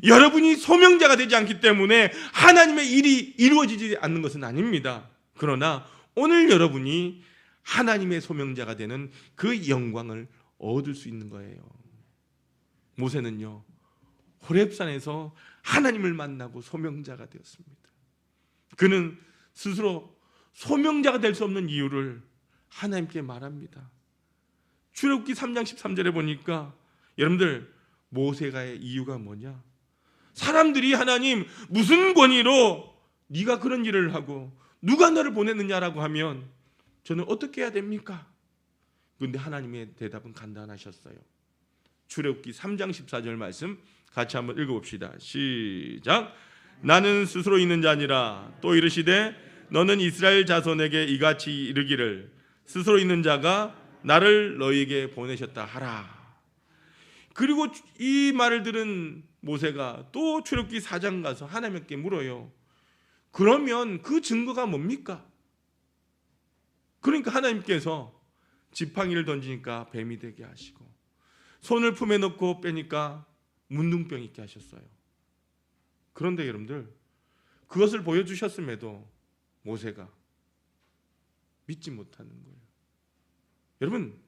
여러분이 소명자가 되지 않기 때문에 하나님의 일이 이루어지지 않는 것은 아닙니다. 그러나 오늘 여러분이 하나님의 소명자가 되는 그 영광을 얻을 수 있는 거예요. 모세는요, 호렙산에서 하나님을 만나고 소명자가 되었습니다. 그는 스스로 소명자가 될 수 없는 이유를 하나님께 말합니다. 출애굽기 3장 13절에 보니까 여러분들, 모세가의 이유가 뭐냐? 사람들이 하나님 무슨 권위로 네가 그런 일을 하고 누가 너를 보냈느냐라고 하면 저는 어떻게 해야 됩니까? 그런데 하나님의 대답은 간단하셨어요. 출애굽기 3장 14절 말씀 같이 한번 읽어봅시다. 시작. 나는 스스로 있는 자니라. 또 이르시되 너는 이스라엘 자손에게 이같이 이르기를 스스로 있는 자가 나를 너희에게 보내셨다 하라. 그리고 이 말을 들은 모세가 또 출애굽기 4장 가서 하나님께 물어요. 그러면 그 증거가 뭡니까? 그러니까 하나님께서 지팡이를 던지니까 뱀이 되게 하시고 손을 품에 넣고 빼니까 문둥병 있게 하셨어요. 그런데 여러분들, 그것을 보여주셨음에도 모세가 믿지 못하는 거예요. 여러분,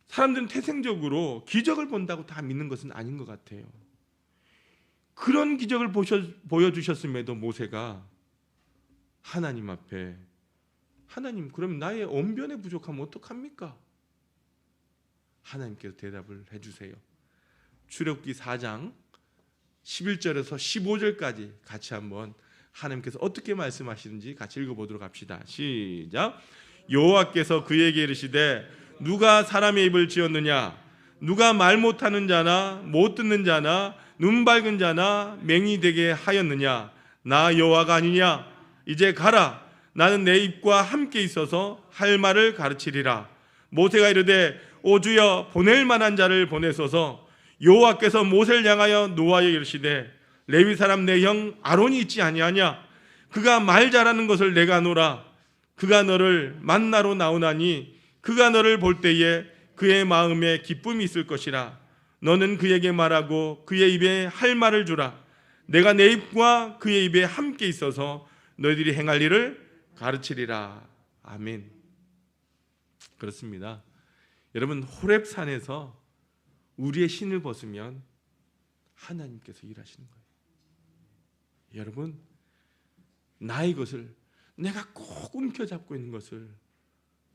사람들은 태생적으로 기적을 본다고 다 믿는 것은 아닌 것 같아요. 그런 기적을 보여주셨음에도 모세가 하나님 앞에, 하나님, 그럼 나의 언변에 부족하면 어떡합니까? 하나님께서 대답을 해주세요. 출애굽기 4장 11절에서 15절까지 같이 한번 하나님께서 어떻게 말씀하시는지 같이 읽어보도록 합시다. 시작. 여호와께서 그에게 이르시되 누가 사람의 입을 지었느냐? 누가 말 못하는 자나 못 듣는 자나 눈 밝은 자나 맹이 되게 하였느냐? 나 여호와가 아니냐? 이제 가라. 나는 내 입과 함께 있어서 할 말을 가르치리라. 모세가 이르되 오 주여, 보낼 만한 자를 보내소서. 여호와께서 모세를 향하여 노아에 이르시되 레위 사람 내 형 아론이 있지 아니하냐? 그가 말 잘하는 것을 내가 노라. 그가 너를 만나러 나오나니 그가 너를 볼 때에 그의 마음에 기쁨이 있을 것이라. 너는 그에게 말하고 그의 입에 할 말을 주라. 내가 내 입과 그의 입에 함께 있어서 너희들이 행할 일을 가르치리라. 아멘. 그렇습니다. 여러분, 호렙산에서 우리의 신을 벗으면 하나님께서 일하시는 거예요. 여러분, 나의 것을, 내가 꼭 움켜잡고 있는 것을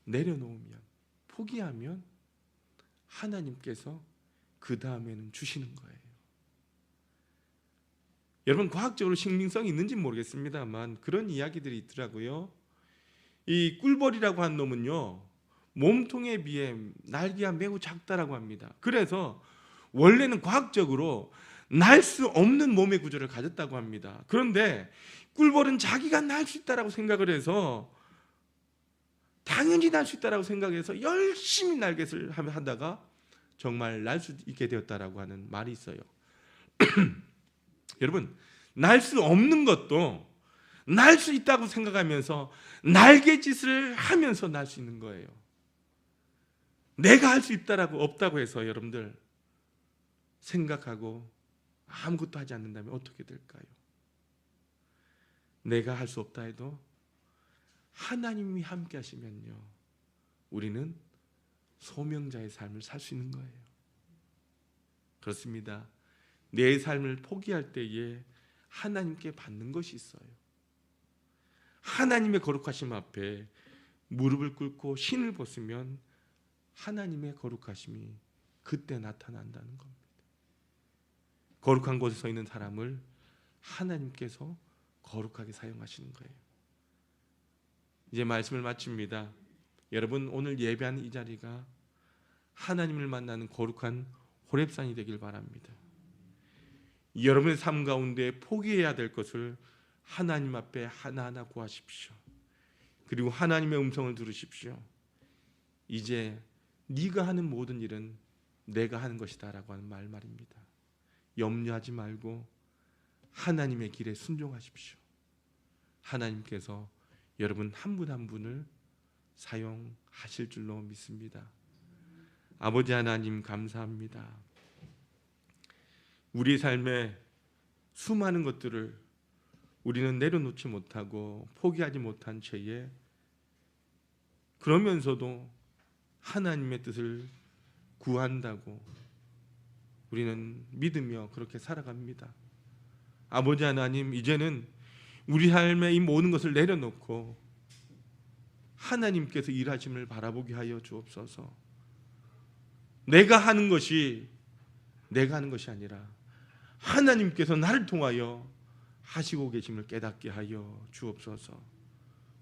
내려놓으면, 포기하면 하나님께서 그 다음에는 주시는 거예요. 여러분, 과학적으로 신빙성이 있는지 모르겠습니다만 그런 이야기들이 있더라고요. 이 꿀벌이라고 한 놈은요, 몸통에 비해 날개가 매우 작다라고 합니다. 그래서 원래는 과학적으로 날 수 없는 몸의 구조를 가졌다고 합니다. 그런데 꿀벌은 자기가 날 수 있다라고 생각을 해서, 당연히 날 수 있다라고 생각해서 열심히 날갯을 하다가 정말 날 수 있게 되었다라고 하는 말이 있어요. 여러분, 날 수 없는 것도 날 수 있다고 생각하면서 날갯짓을 하면서 날 수 있는 거예요. 내가 할 수 있다라고 없다고 해서 여러분들 생각하고 아무것도 하지 않는다면 어떻게 될까요? 내가 할 수 없다 해도 하나님이 함께 하시면요, 우리는 소명자의 삶을 살 수 있는 거예요. 그렇습니다. 내 삶을 포기할 때에 하나님께 받는 것이 있어요. 하나님의 거룩하심 앞에 무릎을 꿇고 신을 벗으면 하나님의 거룩하심이 그때 나타난다는 겁니다. 거룩한 곳에 서 있는 사람을 하나님께서 거룩하게 사용하시는 거예요. 이제 말씀을 마칩니다. 여러분, 오늘 예배하는 이 자리가 하나님을 만나는 거룩한 호렙산이 되길 바랍니다. 여러분의 삶 가운데 포기해야 될 것을 하나님 앞에 하나하나 구하십시오. 그리고 하나님의 음성을 들으십시오. 이제 네가 하는 모든 일은 내가 하는 것이다 라고 하는 말입니다. 염려하지 말고 하나님의 길에 순종하십시오. 하나님께서 여러분 한 분 한 분을 사용하실 줄로 믿습니다. 아버지 하나님, 감사합니다. 우리 삶에 수많은 것들을 우리는 내려놓지 못하고 포기하지 못한 채에, 그러면서도 하나님의 뜻을 구한다고 우리는 믿으며 그렇게 살아갑니다. 아버지 하나님, 이제는 우리 삶의 이 모든 것을 내려놓고 하나님께서 일하심을 바라보게 하여 주옵소서. 내가 하는 것이 아니라 하나님께서 나를 통하여 하시고 계심을 깨닫게 하여 주옵소서.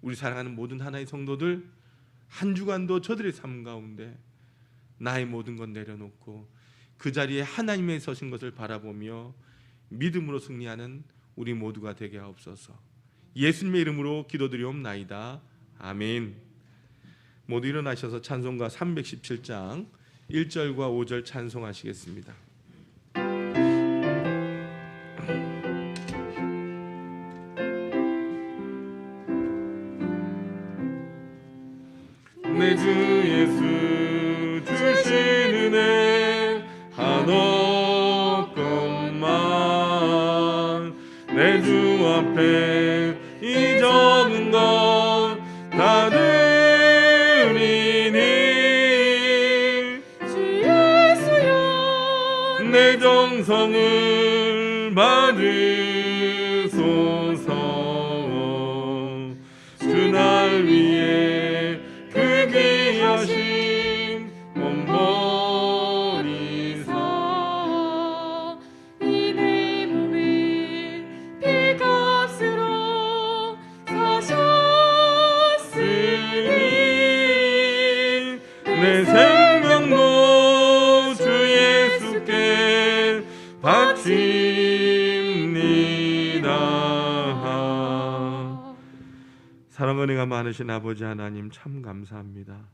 우리 사랑하는 모든 하나의 성도들, 한 주간도 저들의 삶 가운데 나의 모든 것 내려놓고 그 자리에 하나님의 서신 것을 바라보며 믿음으로 승리하는 우리 모두가 되게 하옵소서. 예수님의 이름으로 기도드리옵나이다. 아멘. 모두 일어나셔서 찬송가 317장 1절과 5절 찬송하시겠습니다. 내 주 예수 주신 은혜 한없건만 내 주 앞에 이 적은 것 다 드리니 주 예수여 내 정성을 받으소서. 주 날 위해 그 귀하신 몸 버리사 이 내 몸을 피값으로 사셨으니 내 생명도 주 예수께 바칩니다. 사랑 은혜가 많으신 아버지 하나님, 참 감사합니다.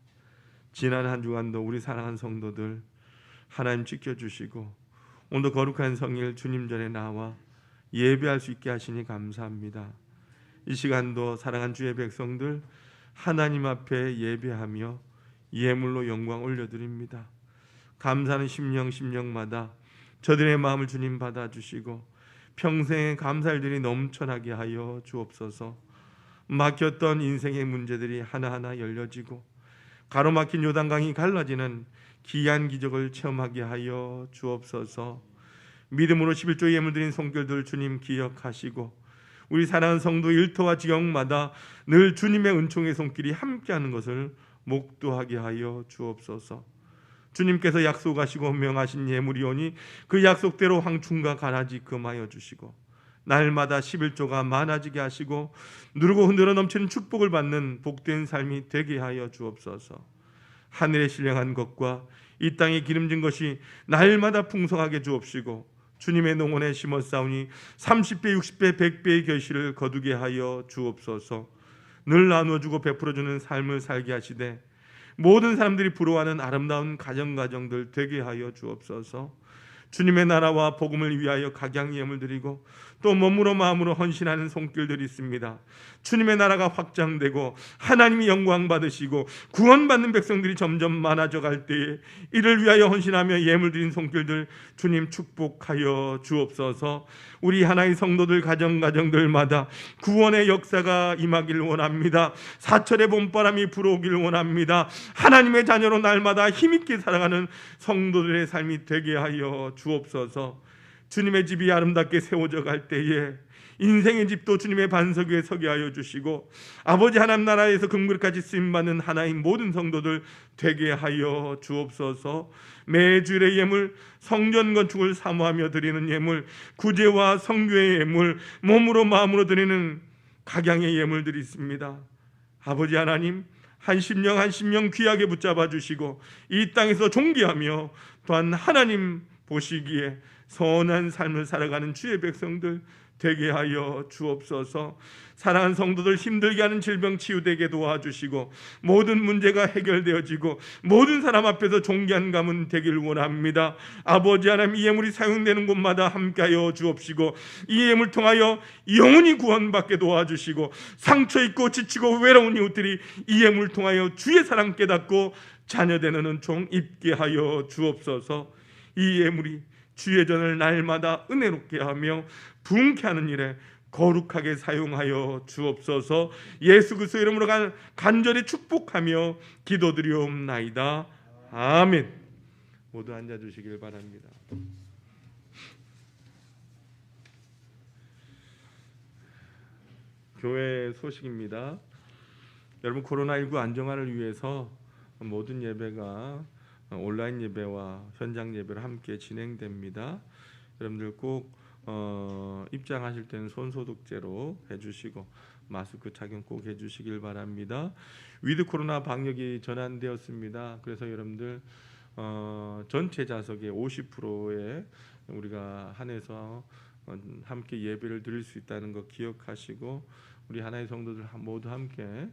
지난 한 주간도 우리 사랑하는 성도들 하나님 지켜주시고 오늘도 거룩한 성일 주님 전에 나와 예배할 수 있게 하시니 감사합니다. 이 시간도 사랑하는 주의 백성들 하나님 앞에 예배하며 예물로 영광 올려드립니다. 감사하는 심령마다 저들의 마음을 주님 받아주시고 평생의 감사일들이 넘쳐나게 하여 주옵소서. 막혔던 인생의 문제들이 하나하나 열려지고 가로막힌 요단강이 갈라지는 기이한 기적을 체험하게 하여 주옵소서. 믿음으로 11조 예물 드린 손길들 주님 기억하시고 우리 사랑하는 성도 일터와 지역마다 늘 주님의 은총의 손길이 함께하는 것을 목도하게 하여 주옵소서. 주님께서 약속하시고 명하신 예물이오니 그 약속대로 황충과 가라지 금하여 주시고 날마다 11조가 많아지게 하시고 누르고 흔들어 넘치는 축복을 받는 복된 삶이 되게 하여 주옵소서. 하늘에 신령한 것과 이 땅에 기름진 것이 날마다 풍성하게 주옵시고 주님의 농원에 심었사오니 30배 60배 100배의 결실을 거두게 하여 주옵소서. 늘 나누어주고 베풀어주는 삶을 살게 하시되 모든 사람들이 부러워하는 아름다운 가정들 되게 하여 주옵소서. 주님의 나라와 복음을 위하여 각양 예물 드리고 또 몸으로 마음으로 헌신하는 손길들이 있습니다. 주님의 나라가 확장되고 하나님이 영광 받으시고 구원받는 백성들이 점점 많아져 갈 때에 이를 위하여 헌신하며 예물 드린 손길들 주님 축복하여 주옵소서. 우리 하나의 성도들 가정들마다 구원의 역사가 임하길 원합니다. 사철의 봄바람이 불어오길 원합니다. 하나님의 자녀로 날마다 힘있게 살아가는 성도들의 삶이 되게 하여 주옵소서. 주님의 집이 아름답게 세워져 갈 때에 인생의 집도 주님의 반석 위에 서게 하여 주시고 아버지 하나님 나라에서 금그릇같이 쓰임받는 하나님 모든 성도들 되게 하여 주옵소서. 매주일의 예물, 성전 건축을 사모하며 드리는 예물, 구제와 성교의 예물, 몸으로 마음으로 드리는 각양의 예물들이 있습니다. 아버지 하나님 한 심령 귀하게 붙잡아 주시고 이 땅에서 존귀하며 또한 하나님 보시기에 선한 삶을 살아가는 주의 백성들 되게 하여 주옵소서. 사랑하는 성도들 힘들게 하는 질병 치유되게 도와주시고 모든 문제가 해결되어지고 모든 사람 앞에서 존귀한 가문 되길 원합니다. 아버지 하나님 이 예물이 사용되는 곳마다 함께하여 주옵시고 이 예물 통하여 영원히 구원받게 도와주시고 상처 있고 지치고 외로운 이웃들이 이 예물 통하여 주의 사랑 깨닫고 자녀되는 은총 입게 하여 주옵소서. 이 예물이 주의 전을 날마다 은혜롭게 하며 부흥케 하는 일에 거룩하게 사용하여 주옵소서. 예수 그리스도 이름으로 간절히 축복하며 기도드리옵나이다. 아멘. 모두 앉아주시길 바랍니다. 교회 소식입니다. 여러분 코로나19 안정화를 위해서 모든 예배가 온라인 예배와 현장 예배로 함께 진행됩니다. 여러분들 꼭 입장하실 때는 손소독제로 해주시고 마스크 착용 꼭 해주시길 바랍니다. 위드 코로나 방역이 전환되었습니다. 그래서 여러분들 전체 좌석의 50%에 우리가 한해서 함께 예배를 드릴 수 있다는 거 기억하시고 우리 하나의 성도들 모두 함께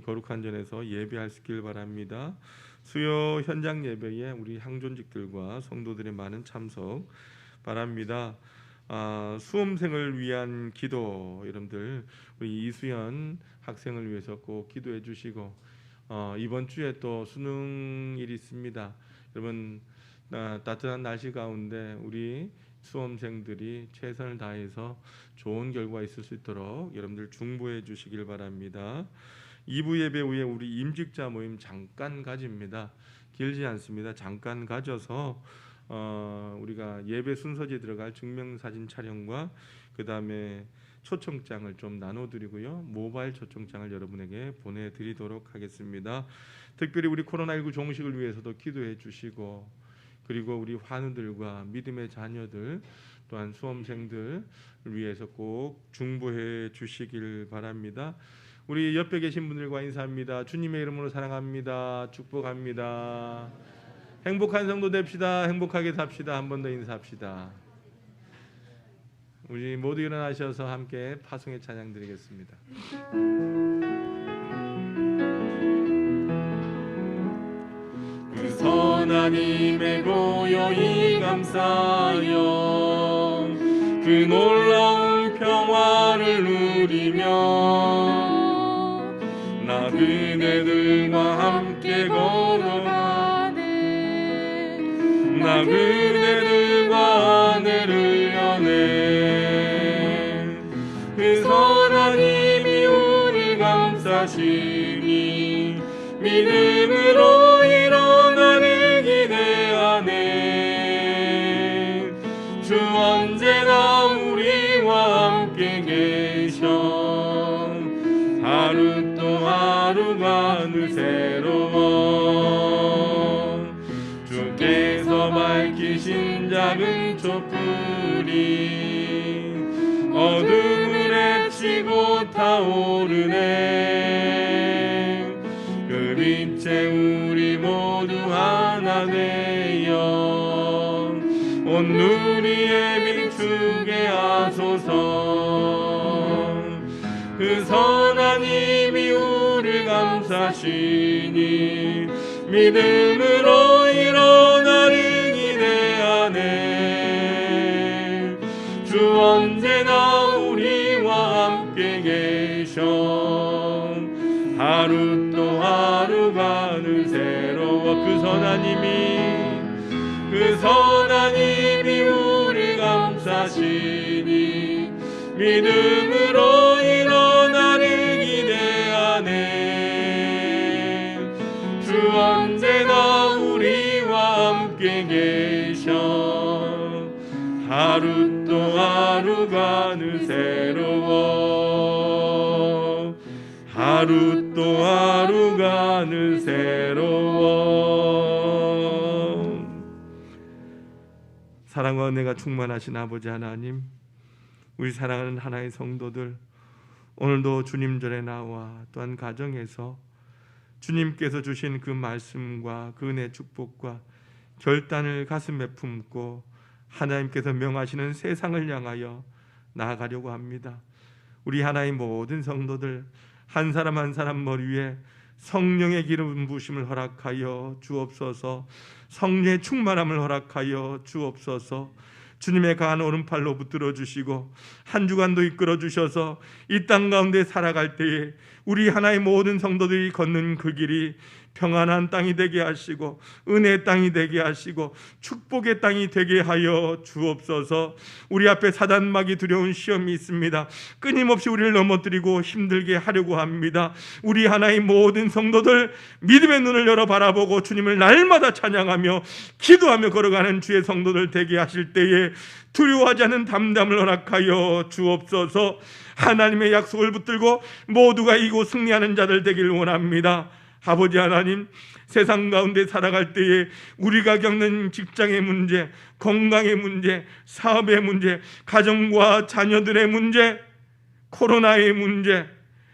거룩한 전에서 예배할 수 있길 바랍니다. 수요 현장 예배에 우리 향존직들과 성도들의 많은 참석 바랍니다. 수험생을 위한 기도 여러분들 우리 이수연 학생을 위해서 꼭 기도해 주시고 이번 주에 또 수능일이 있습니다. 여러분 따뜻한 날씨 가운데 우리 수험생들이 최선을 다해서 좋은 결과 있을 수 있도록 여러분들 중보해 주시길 바랍니다. 2부 예배 후에 우리 임직자 모임 잠깐 가집니다. 길지 않습니다. 잠깐 가져서 우리가 예배 순서지에 들어갈 증명사진 촬영과 그 다음에 초청장을 좀 나눠드리고요. 모바일 초청장을 여러분에게 보내드리도록 하겠습니다. 특별히 우리 코로나19 종식을 위해서도 기도해 주시고 그리고 우리 환우들과 믿음의 자녀들 또한 수험생들을 위해서 꼭 중보해 주시길 바랍니다. 우리 옆에 계신 분들과 인사합니다. 주님의 이름으로 사랑합니다. 축복합니다. 행복한 성도 됩시다. 행복하게 삽시다. 한 번 더 인사합시다. 우리 모두 일어나셔서 함께 파송의 찬양 드리겠습니다. 그 선한 힘에 고요히 감사하여 그 놀라운 평화를 누리며 나 그대들과 함께 걸어가네 나 그대들과 하늘을 여네 그 선한 힘이 우리 감싸시니 믿음으로 일어나를 기대하네 주 언제나 우리와 함께 계셔 하루 또 하루가 늘 새로워 주께서 밝히신 작은 촛불이 어둠을 헤치고 타오르네 그 빛에 우리 우리 모두 하나 되어 온 누리에 비추게 하소서. 그 선한 힘이 우리를 감싸시니 믿음으로 일어나는 기대하네. 주 언제나 우리와 함께 계셔. 하루 또 하루가 늘 새로워. 그 선한 힘이 우리 감싸시니 믿음으로 일어나를 기대하네. 주 언제나 우리와 함께 계셔. 하루 또 하루가 늘 새로워. 하루 또 하루가 늘 새로워. 사랑과 은혜가 충만하신 아버지 하나님, 우리 사랑하는 하나의 성도들, 오늘도 주님 전에 나와 또한 가정에서 주님께서 주신 그 말씀과 그 은혜 축복과 결단을 가슴에 품고 하나님께서 명하시는 세상을 향하여 나아가려고 합니다. 우리 하나의 모든 성도들 한 사람 한 사람 머리 위에 성령의 기름 부으심을 허락하여 주옵소서. 성령의 충만함을 허락하여 주옵소서. 주님의 강한 오른팔로 붙들어 주시고 한 주간도 이끌어 주셔서 이 땅 가운데 살아갈 때에 우리 하나의 모든 성도들이 걷는 그 길이 평안한 땅이 되게 하시고 은혜의 땅이 되게 하시고 축복의 땅이 되게 하여 주옵소서. 우리 앞에 사단막이 두려운 시험이 있습니다. 끊임없이 우리를 넘어뜨리고 힘들게 하려고 합니다. 우리 하나의 모든 성도들 믿음의 눈을 열어 바라보고 주님을 날마다 찬양하며 기도하며 걸어가는 주의 성도들 되게 하실 때에 두려워하지 않는 담담을 허락하여 주옵소서. 하나님의 약속을 붙들고 모두가 이기고 승리하는 자들 되길 원합니다. 아버지 하나님, 세상 가운데 살아갈 때에 우리가 겪는 직장의 문제, 건강의 문제, 사업의 문제, 가정과 자녀들의 문제, 코로나의 문제,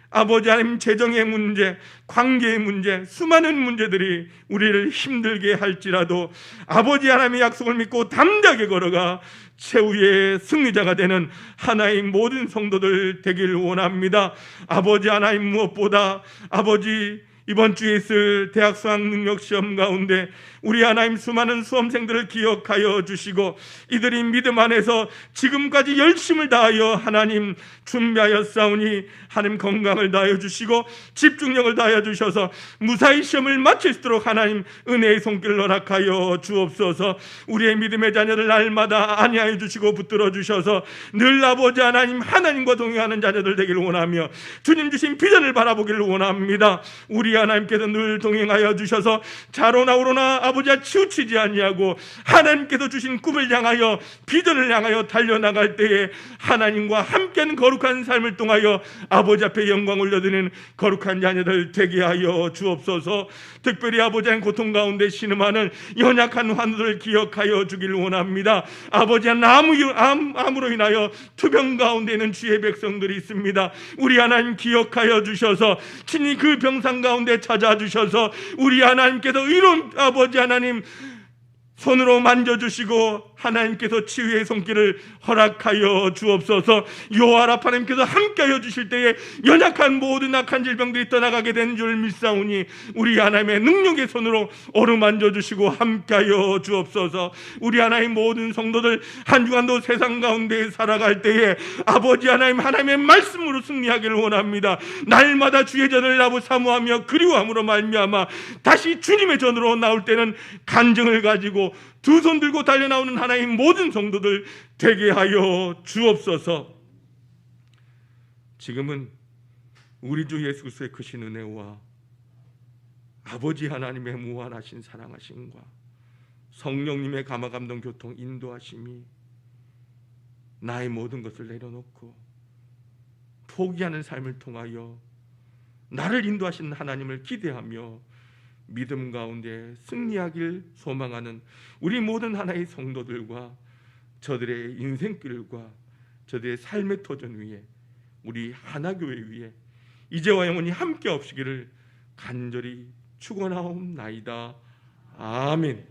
아버지 하나님 재정의 문제, 관계의 문제, 수많은 문제들이 우리를 힘들게 할지라도 아버지 하나님의 약속을 믿고 담대하게 걸어가 최후의 승리자가 되는 하나의 모든 성도들 되길 원합니다. 아버지 하나님, 무엇보다 아버지 이번 주에 있을 대학 수학 능력 시험 가운데 우리 하나님 수많은 수험생들을 기억하여 주시고 이들이 믿음 안에서 지금까지 열심을 다하여 하나님 준비하여 싸우니 하나님 건강을 다하여 주시고 집중력을 다하여 주셔서 무사히 시험을 마칠 수 있도록 하나님 은혜의 손길을 허락하여 주옵소서. 우리의 믿음의 자녀들 날마다 안위하여 주시고 붙들어 주셔서 늘 아버지 하나님과 동행하는 자녀들 되기를 원하며 주님 주신 비전을 바라보기를 원합니다. 우리 하나님께서 늘 동행하여 주셔서 자로나 우로나 아버지와 치우치지 아니하고 하나님께서 주신 꿈을 향하여 비전을 향하여 달려나갈 때에 하나님과 함께하는 거룩한 삶을 통하여 아버지 앞에 영광 올려드리는 거룩한 자녀들 되게 하여 주옵소서. 특별히 아버지 하나님 고통 가운데 신음하는 연약한 환우들을 기억하여 주기를 원합니다. 아버지 하나님 암으로 인하여 투병 가운데 있는 주의 백성들이 있습니다. 우리 하나님 기억하여 주셔서 친히 그 병상 가운데 찾아주셔서 우리 하나님께서 의로운 아버지 하나님 손으로 만져주시고 하나님께서 치유의 손길을 허락하여 주옵소서. 요아랍 하나님께서 함께하여 주실 때에 연약한 모든 악한 질병들이 떠나가게 된 줄 믿사오니 우리 하나님의 능력의 손으로 어루만져 주시고 함께하여 주옵소서. 우리 하나님 모든 성도들 한 주간도 세상 가운데 살아갈 때에 아버지 하나님의 말씀으로 승리하기를 원합니다. 날마다 주의 전을 사모하며 그리워함으로 말미암아 다시 주님의 전으로 나올 때는 간증을 가지고 두 손 들고 달려나오는 하나님 모든 성도들 되게 하여 주옵소서. 지금은 우리 주 예수 그리스도의 크신 은혜와 아버지 하나님의 무한하신 사랑하심과 성령님의 감화감동 교통 인도하심이 나의 모든 것을 내려놓고 포기하는 삶을 통하여 나를 인도하시는 하나님을 기대하며 믿음 가운데 승리하길 소망하는 우리 모든 하나의 성도들과 저들의 인생길과 저들의 삶의 터전 위에 우리 하나교회 위에 이제와 영원히 함께 없으기를 간절히 축원하옵나이다. 아멘.